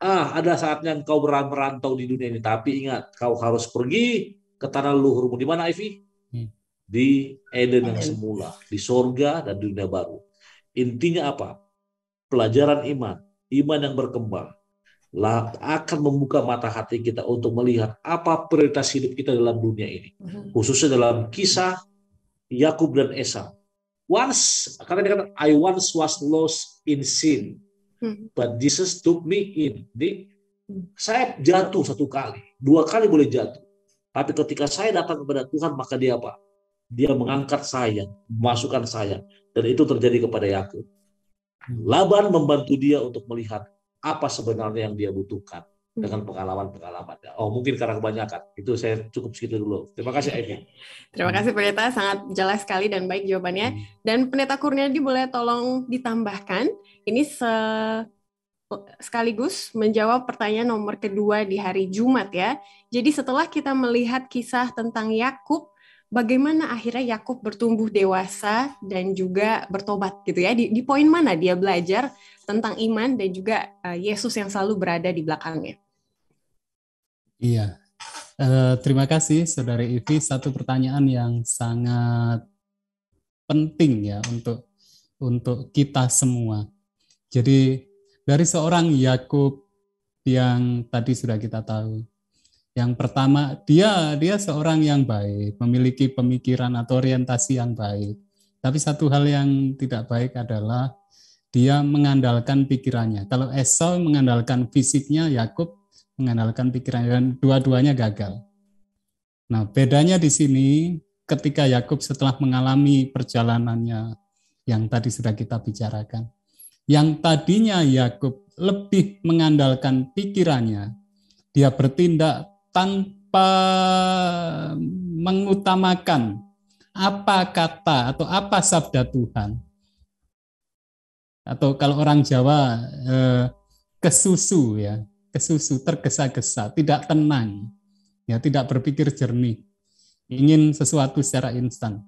ada saatnya engkau merantau di dunia ini, tapi ingat, kau harus pergi ke tanah leluhurmu. Di mana, Ivy? Di Eden yang semula, di sorga dan dunia baru. Intinya apa? Pelajaran iman yang berkembang akan membuka mata hati kita untuk melihat apa prioritas hidup kita dalam dunia ini. Khususnya dalam kisah Yakub dan Esau. Karena dia kata, I once was lost in sin, but Jesus took me in. Saya jatuh satu kali, 2 kali boleh jatuh. Tapi ketika saya datang kepada Tuhan, maka dia apa? Dia mengangkat saya, memasukkan saya. Dan itu terjadi kepada Yakub. Laban membantu dia untuk melihat apa sebenarnya yang dia butuhkan dengan pengalaman-pengalamannya. Oh, mungkin karena kebanyakan. Itu saya cukup segitu dulu. Terima kasih, Ivy. Terima kasih, Pendeta. Sangat jelas sekali dan baik jawabannya. Dan Pendeta Kurniadi boleh tolong ditambahkan. Ini sekaligus menjawab pertanyaan nomor kedua di hari Jumat ya. Jadi setelah kita melihat kisah tentang Yakub, bagaimana akhirnya Yakub bertumbuh dewasa dan juga bertobat gitu ya. Di poin mana dia belajar tentang iman dan juga Yesus yang selalu berada di belakangnya. Iya, terima kasih Saudari Ivy. Satu pertanyaan yang sangat penting ya untuk kita semua. Jadi dari seorang Yakub yang tadi sudah kita tahu, yang pertama dia seorang yang baik, memiliki pemikiran atau orientasi yang baik. Tapi satu hal yang tidak baik adalah dia mengandalkan pikirannya. Kalau Esau mengandalkan fisiknya, Yakub mengandalkan pikirannya, dan dua-duanya gagal. Nah, bedanya di sini ketika Yakub setelah mengalami perjalanannya yang tadi sudah kita bicarakan. Yang tadinya Yakub lebih mengandalkan pikirannya, dia bertindak tanpa mengutamakan apa kata atau apa sabda Tuhan. Atau kalau orang Jawa kesusu, tergesa-gesa, tidak tenang, ya, tidak berpikir jernih, ingin sesuatu secara instan.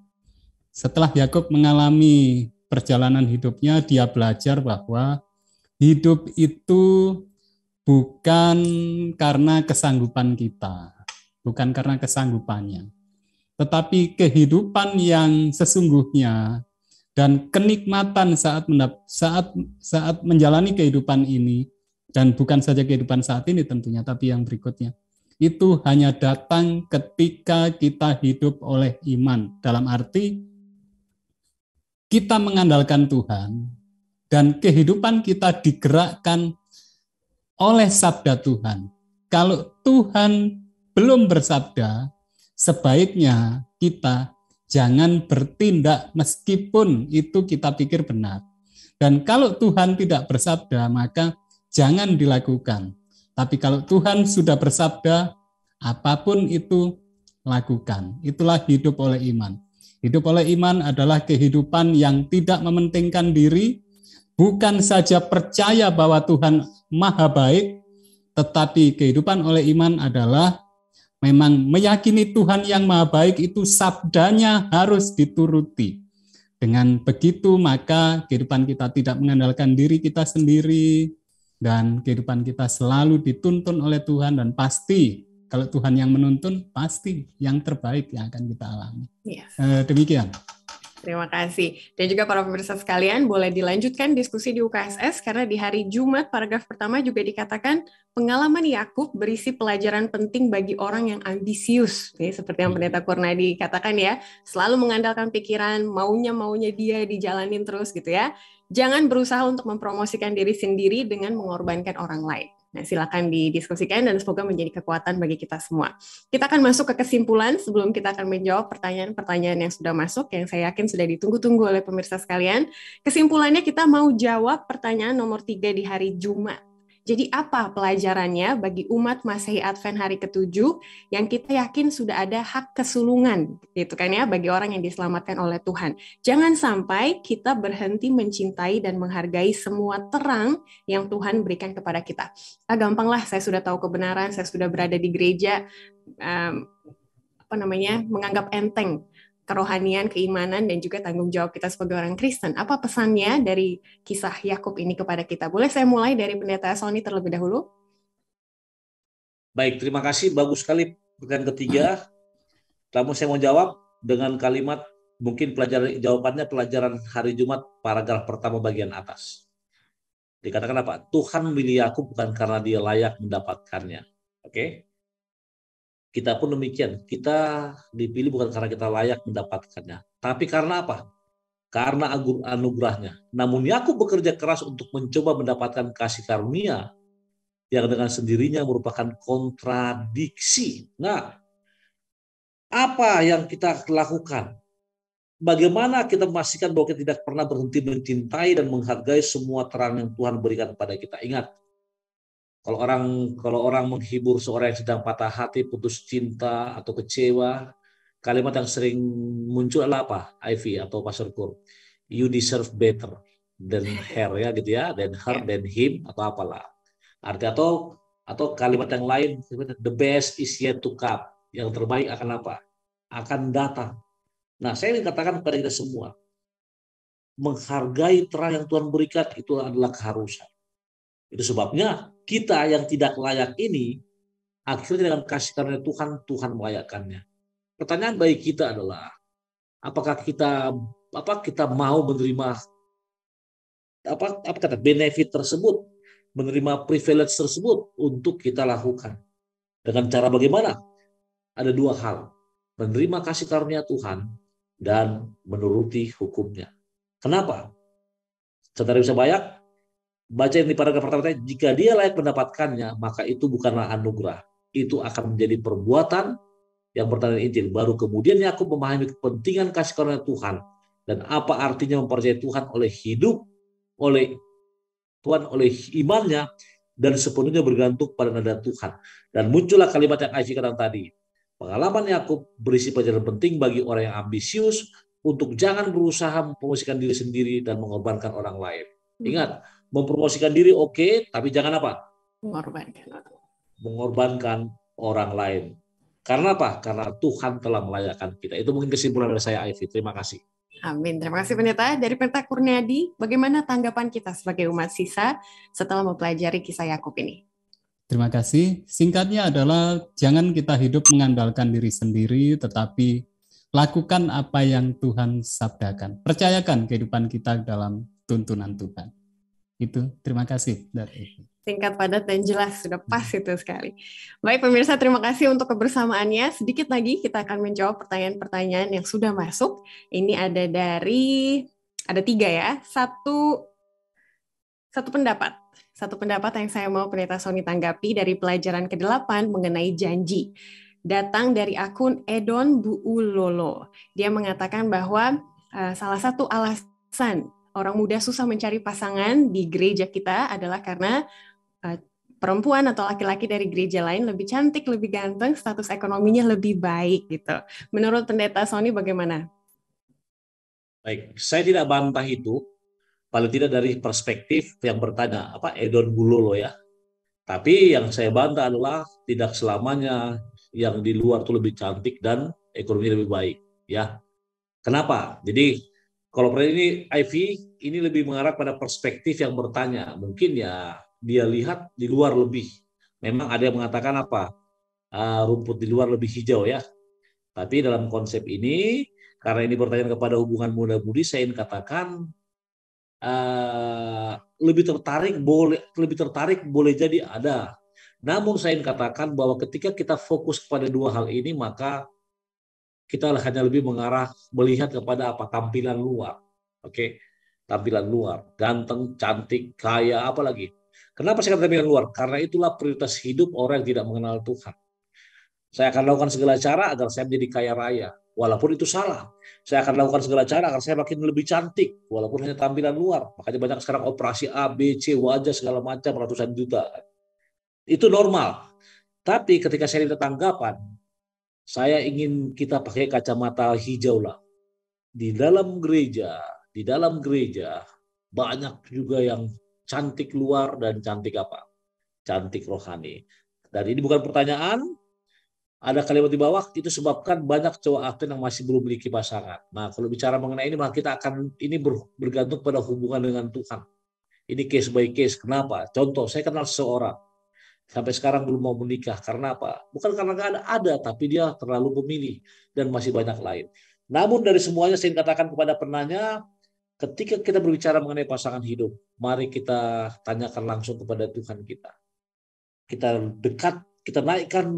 Setelah Yakub mengalami perjalanan hidupnya, dia belajar bahwa hidup itu bukan karena kesanggupan kita, bukan karena kesanggupannya, tetapi kehidupan yang sesungguhnya dan kenikmatan saat menjalani kehidupan ini Dan bukan saja kehidupan saat ini tentunya, tapi yang berikutnya. Itu hanya datang ketika kita hidup oleh iman. Dalam arti kita mengandalkan Tuhan dan kehidupan kita digerakkan oleh sabda Tuhan. Kalau Tuhan belum bersabda, sebaiknya kita jangan bertindak meskipun itu kita pikir benar. Dan kalau Tuhan tidak bersabda, maka jangan dilakukan. Tapi kalau Tuhan sudah bersabda, apapun itu lakukan. Itulah hidup oleh iman. Hidup oleh iman adalah kehidupan yang tidak mementingkan diri, bukan saja percaya bahwa Tuhan maha baik, tetapi kehidupan oleh iman adalah memang meyakini Tuhan yang maha baik itu sabdanya harus dituruti. Dengan begitu maka kehidupan kita tidak mengandalkan diri kita sendiri, dan kehidupan kita selalu dituntun oleh Tuhan, dan pasti kalau Tuhan yang menuntun, pasti yang terbaik yang akan kita alami. Yes. Demikian. Terima kasih. Dan juga para pemirsa sekalian, boleh dilanjutkan diskusi di UKSS, karena di hari Jumat, paragraf pertama juga dikatakan, pengalaman Yakub berisi pelajaran penting bagi orang yang ambisius. Seperti yang Pendeta Kurnadi katakan ya, selalu mengandalkan pikiran, maunya dia dijalanin terus gitu ya. Jangan berusaha untuk mempromosikan diri sendiri dengan mengorbankan orang lain. Nah, silakan didiskusikan dan semoga menjadi kekuatan bagi kita semua. Kita akan masuk ke kesimpulan sebelum kita akan menjawab pertanyaan-pertanyaan yang sudah masuk, yang saya yakin sudah ditunggu-tunggu oleh pemirsa sekalian. Kesimpulannya kita mau jawab pertanyaan nomor 3 di hari Jumat. Jadi apa pelajarannya bagi umat Masehi Advent hari ke-7 yang kita yakin sudah ada hak kesulungan, gitu kan ya, bagi orang yang diselamatkan oleh Tuhan. Jangan sampai kita berhenti mencintai dan menghargai semua terang yang Tuhan berikan kepada kita. Gampanglah, saya sudah tahu kebenaran, saya sudah berada di gereja, menganggap enteng kerohanian, keimanan, dan juga tanggung jawab kita sebagai orang Kristen. Apa pesannya dari kisah Yakub ini kepada kita? Boleh saya mulai dari Pendeta Sony terlebih dahulu? Baik, terima kasih. Bagus sekali pertanyaan ketiga. Namun saya mau jawab dengan kalimat, mungkin jawabannya pelajaran hari Jumat, paragraf pertama bagian atas. Dikatakan apa? Tuhan memilih Yakub bukan karena dia layak mendapatkannya. Oke? Kita pun demikian, kita dipilih bukan karena kita layak mendapatkannya, tapi karena apa? Karena anugerahnya. Namun Yakub bekerja keras untuk mencoba mendapatkan kasih karunia yang dengan sendirinya merupakan kontradiksi. Nah, apa yang kita lakukan? Bagaimana kita memastikan bahwa kita tidak pernah berhenti mencintai dan menghargai semua terang yang Tuhan berikan kepada kita? Ingat, kalau orang menghibur seorang yang sedang patah hati, putus cinta atau kecewa, kalimat yang sering muncul adalah apa? Ivy atau Pastor Kur, you deserve better than her, ya gitu ya, than her, than him, atau apalah. Arti atau kalimat yang lain, the best is yet to come. Yang terbaik akan apa? Akan datang. Nah, saya ingin katakan kepada kita semua, menghargai terang yang Tuhan berikan itu adalah keharusan. Itu sebabnya kita yang tidak layak ini akhirnya dengan kasih karunia Tuhan melayakkannya. Pertanyaan bagi kita adalah, apakah kita mau menerima benefit tersebut, menerima privilege tersebut untuk kita lakukan. Dengan cara bagaimana? Ada dua hal, menerima kasih karunia Tuhan dan menuruti hukumnya. Kenapa? Saudara bisa baca yang di paragraf pertama, jika dia layak mendapatkannya, maka itu bukanlah anugerah. Itu akan menjadi perbuatan yang bertanda Injil. Baru kemudian Yakub memahami kepentingan kasih karunia Tuhan dan apa artinya mempercayai Tuhan oleh hidup, oleh Tuhan, oleh imannya, dan sepenuhnya bergantung pada nada Tuhan. Dan muncullah kalimat yang Ivy katakan tadi. Pengalaman Yakub berisi pelajaran penting bagi orang yang ambisius untuk jangan berusaha mempromosikan diri sendiri dan mengorbankan orang lain. Ingat, mempromosikan diri oke, tapi jangan apa? Mengorbankan orang lain. Karena apa? Karena Tuhan telah melayakkan kita. Itu mungkin kesimpulan dari saya, Ivy. Terima kasih. Amin. Terima kasih Pendeta. Dari Pendeta Kurniadi, bagaimana tanggapan kita sebagai umat sisa setelah mempelajari kisah Yakub ini? Terima kasih. Singkatnya adalah jangan kita hidup mengandalkan diri sendiri, tetapi lakukan apa yang Tuhan sabdakan. Percayakan kehidupan kita dalam tuntunan Tuhan. Itu, terima kasih. Singkat, padat, dan jelas. Sudah pas itu sekali. Baik pemirsa, terima kasih untuk kebersamaannya. Sedikit lagi kita akan menjawab pertanyaan-pertanyaan yang sudah masuk. Ini ada 3 ya. Satu pendapat. Satu pendapat yang saya mau Pendeta Sony tanggapi dari pelajaran ke-8 mengenai janji. Datang dari akun Edon Buulolo. Dia mengatakan bahwa salah satu alasan orang muda susah mencari pasangan di gereja kita adalah karena perempuan atau laki-laki dari gereja lain lebih cantik, lebih ganteng, status ekonominya lebih baik gitu. Menurut Pendeta Sony bagaimana? Baik, saya tidak bantah itu, paling tidak dari perspektif yang bertanya, Edon Bulolo ya. Tapi yang saya bantah adalah tidak selamanya yang di luar itu lebih cantik dan ekonominya lebih baik ya. Kenapa? Jadi kalau ini Ivy ini lebih mengarah pada perspektif yang bertanya. Mungkin ya dia lihat di luar lebih. Memang ada yang mengatakan rumput di luar lebih hijau ya. Tapi dalam konsep ini, karena ini bertanya kepada hubungan muda-mudi, saya ingin katakan lebih tertarik boleh jadi ada. Namun saya ingin katakan bahwa ketika kita fokus kepada 2 hal ini, maka kita hanya lebih melihat kepada tampilan luar. Oke, tampilan luar, ganteng, cantik, kaya, apalagi. Kenapa saya katakan tampilan luar? Karena itulah prioritas hidup orang yang tidak mengenal Tuhan. Saya akan lakukan segala cara agar saya menjadi kaya raya, walaupun itu salah. Saya akan lakukan segala cara agar saya makin lebih cantik, walaupun hanya tampilan luar. Makanya banyak sekarang operasi A, B, C, wajah segala macam ratusan juta. Itu normal. Tapi ketika saya minta tanggapan, saya ingin kita pakai kacamata hijau lah. Di dalam gereja banyak juga yang cantik luar dan cantik cantik rohani. Dan ini bukan pertanyaan, ada kalimat di bawah, itu sebabkan banyak cowok aktor yang masih belum memiliki pasangan. Nah, kalau bicara mengenai ini, maka kita akan bergantung pada hubungan dengan Tuhan. Ini case by case. Kenapa? Contoh, saya kenal seseorang sampai sekarang belum mau menikah. Karena apa? Bukan karena nggak ada, tapi dia terlalu memilih dan masih banyak lain. Namun dari semuanya saya katakan kepada penanya, ketika kita berbicara mengenai pasangan hidup, mari kita tanyakan langsung kepada Tuhan kita. Kita dekat, kita naikkan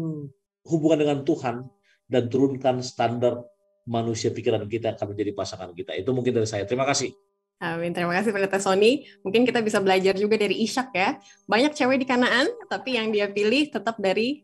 hubungan dengan Tuhan dan turunkan standar manusia pikiran kita akan menjadi pasangan kita. Itu mungkin dari saya. Terima kasih. Amin. Terima kasih Pendeta Sony. Mungkin kita bisa belajar juga dari Ishak ya. Banyak cewek di Kanaan, tapi yang dia pilih tetap dari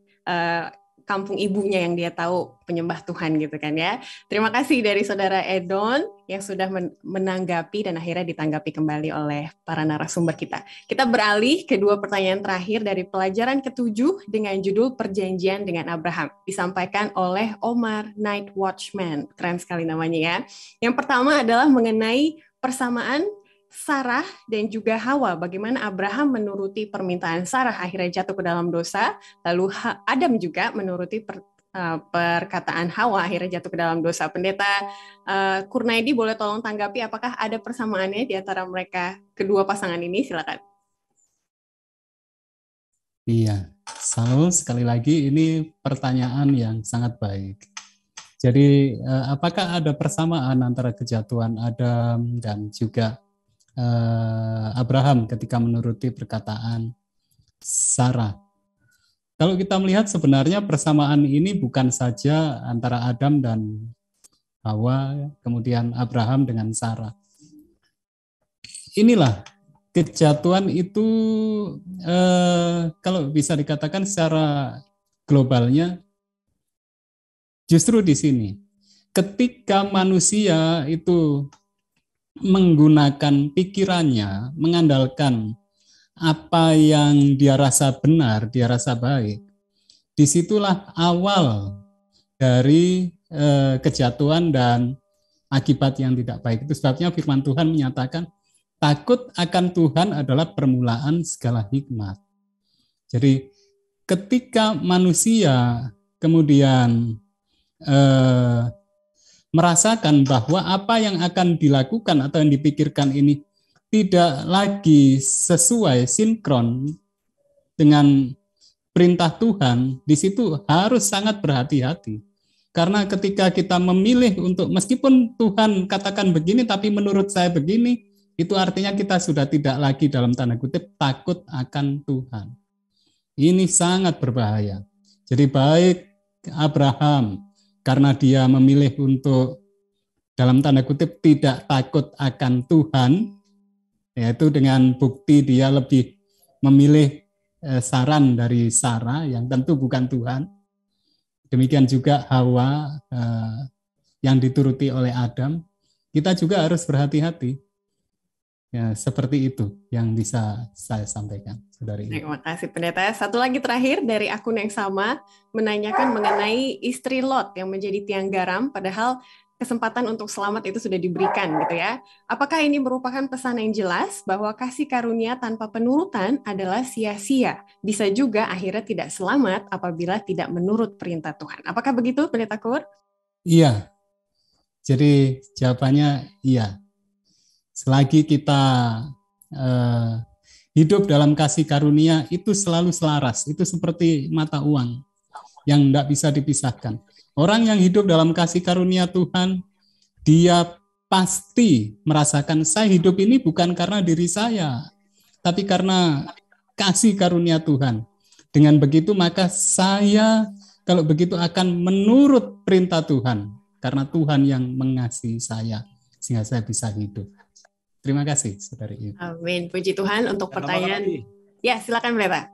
kampung ibunya yang dia tahu penyembah Tuhan gitu kan ya. Terima kasih dari Saudara Edon yang sudah menanggapi dan akhirnya ditanggapi kembali oleh para narasumber kita. Kita beralih ke 2 pertanyaan terakhir dari pelajaran ke-7 dengan judul Perjanjian dengan Abraham. Disampaikan oleh Omar Night Watchman. Keren sekali namanya ya. Yang pertama adalah mengenai persamaan Sarah dan juga Hawa, bagaimana Abraham menuruti permintaan Sarah akhirnya jatuh ke dalam dosa, lalu Adam juga menuruti perkataan Hawa akhirnya jatuh ke dalam dosa. Pendeta Kurnaidi boleh tolong tanggapi apakah ada persamaannya di antara mereka kedua pasangan ini? Silakan. Iya, Saul sekali lagi ini pertanyaan yang sangat baik. Jadi apakah ada persamaan antara kejatuhan Adam dan juga Abraham ketika menuruti perkataan Sarah? Kalau kita melihat sebenarnya persamaan ini bukan saja antara Adam dan Hawa, kemudian Abraham dengan Sarah. Inilah kejatuhan itu kalau bisa dikatakan secara globalnya justru di sini. Ketika manusia itu menggunakan pikirannya, mengandalkan apa yang dia rasa benar, dia rasa baik, disitulah awal dari kejatuhan dan akibat yang tidak baik. Itu sebabnya firman Tuhan menyatakan takut akan Tuhan adalah permulaan segala hikmat. Jadi ketika manusia kemudian merasakan bahwa apa yang akan dilakukan atau yang dipikirkan ini tidak lagi sesuai sinkron dengan perintah Tuhan, di situ harus sangat berhati-hati. Karena ketika kita memilih untuk meskipun Tuhan katakan begini tapi menurut saya begini, itu artinya kita sudah tidak lagi dalam tanda kutip takut akan Tuhan. Ini sangat berbahaya. Jadi baik Abraham karena dia memilih untuk dalam tanda kutip tidak takut akan Tuhan, yaitu dengan bukti dia lebih memilih saran dari Sarah yang tentu bukan Tuhan. Demikian juga Hawa yang dituruti oleh Adam. Kita juga harus berhati-hati. Ya, seperti itu yang bisa saya sampaikan, Saudari. Terima kasih, Pendeta. Satu lagi terakhir dari akun yang sama, menanyakan mengenai istri Lot yang menjadi tiang garam, padahal kesempatan untuk selamat itu sudah diberikan, gitu ya. Apakah ini merupakan pesan yang jelas bahwa kasih karunia tanpa penurutan adalah sia-sia? Bisa juga akhirnya tidak selamat apabila tidak menurut perintah Tuhan. Apakah begitu, Pendeta Kur? Iya. Jadi jawabannya iya. Selagi kita hidup dalam kasih karunia, itu selalu selaras. Itu seperti mata uang yang tidak bisa dipisahkan. Orang yang hidup dalam kasih karunia Tuhan, dia pasti merasakan saya hidup ini bukan karena diri saya, tapi karena kasih karunia Tuhan. Dengan begitu maka saya kalau begitu akan menurut perintah Tuhan, karena Tuhan yang mengasihi saya, sehingga saya bisa hidup. Terima kasih, Saudari. Amin. Puji Tuhan untuk pertanyaan. Ya, silakan, Pendeta.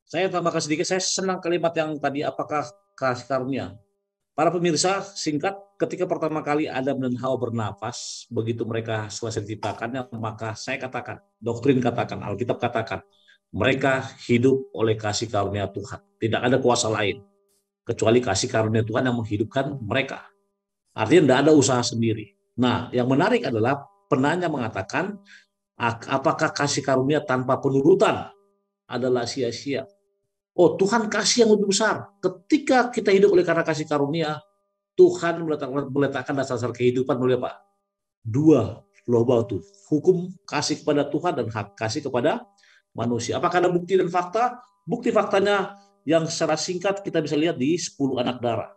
Saya tambahkan sedikit, saya senang kalimat yang tadi, apakah kasih karunia. Para pemirsa, singkat, ketika pertama kali Adam dan Hawa bernafas, begitu mereka selesai diciptakannya, maka saya katakan, doktrin katakan, Alkitab katakan, mereka hidup oleh kasih karunia Tuhan. Tidak ada kuasa lain, kecuali kasih karunia Tuhan yang menghidupkan mereka. Artinya tidak ada usaha sendiri. Nah, yang menarik adalah penanya mengatakan, apakah kasih karunia tanpa penurutan adalah sia-sia? Oh, Tuhan kasih yang lebih besar. Ketika kita hidup oleh karena kasih karunia, Tuhan meletakkan dasar kehidupan melalui apa? Dua loh batu. Hukum kasih kepada Tuhan dan hak kasih kepada manusia. Apakah ada bukti dan fakta? Bukti faktanya yang secara singkat kita bisa lihat di 10 anak darah.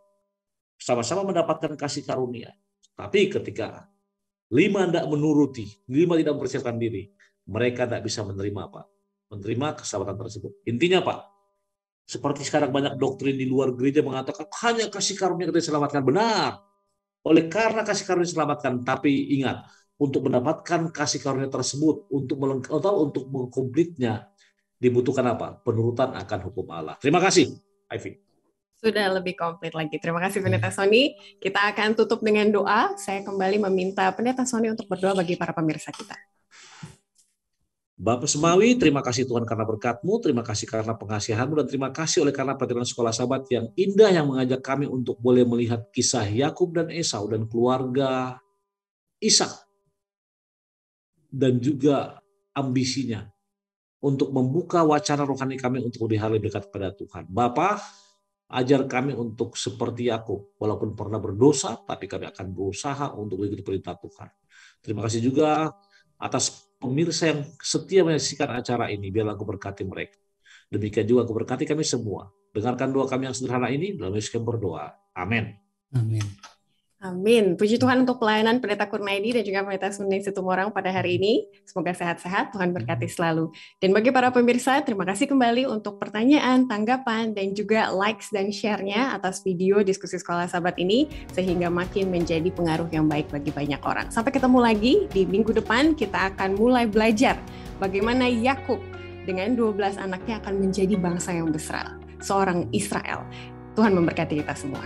Sama-sama mendapatkan kasih karunia. Tapi ketika 5 tidak menuruti, 5 tidak mempersiapkan diri, mereka tidak bisa menerima apa? Menerima keselamatan tersebut. Intinya Pak, seperti sekarang banyak doktrin di luar gereja mengatakan hanya kasih karunia kita diselamatkan. Benar. Oleh karena kasih karunia diselamatkan, tapi ingat, untuk mendapatkan kasih karunia tersebut, untuk mengkomplitnya, dibutuhkan apa? Penurutan akan hukum Allah. Terima kasih, Ivy. Sudah lebih komplit lagi. Terima kasih Pendeta Sony. Kita akan tutup dengan doa. Saya kembali meminta Pendeta Sony untuk berdoa bagi para pemirsa kita. Bapa Semawi, terima kasih Tuhan karena berkat-Mu, terima kasih karena pengasihan-Mu, dan terima kasih oleh karena pelajaran sekolah Sabat yang indah yang mengajak kami untuk boleh melihat kisah Yakub dan Esau dan keluarga Ishak, dan juga ambisinya untuk membuka wacana rohani kami untuk lebih dekat kepada Tuhan. Bapa, ajar kami untuk seperti Yakub, walaupun pernah berdosa, tapi kami akan berusaha untuk mengikuti perintah Tuhan. Terima kasih juga atas pemirsa yang setia menyaksikan acara ini, biarlah Engkau berkati mereka. Demikian juga Engkau berkati kami semua. Dengarkan doa kami yang sederhana ini, dalam Yesus kami berdoa. Amin. Amin. Amin. Puji Tuhan untuk pelayanan Pendeta Kurnaidi dan juga Pendeta Suni Situmorang pada hari ini. Semoga sehat-sehat, Tuhan berkati selalu. Dan bagi para pemirsa, terima kasih kembali untuk pertanyaan, tanggapan, dan juga likes dan share-nya atas video diskusi Sekolah Sabat ini, sehingga makin menjadi pengaruh yang baik bagi banyak orang. Sampai ketemu lagi di minggu depan, kita akan mulai belajar bagaimana Yakub dengan 12 anaknya akan menjadi bangsa yang besar, seorang Israel. Tuhan memberkati kita semua.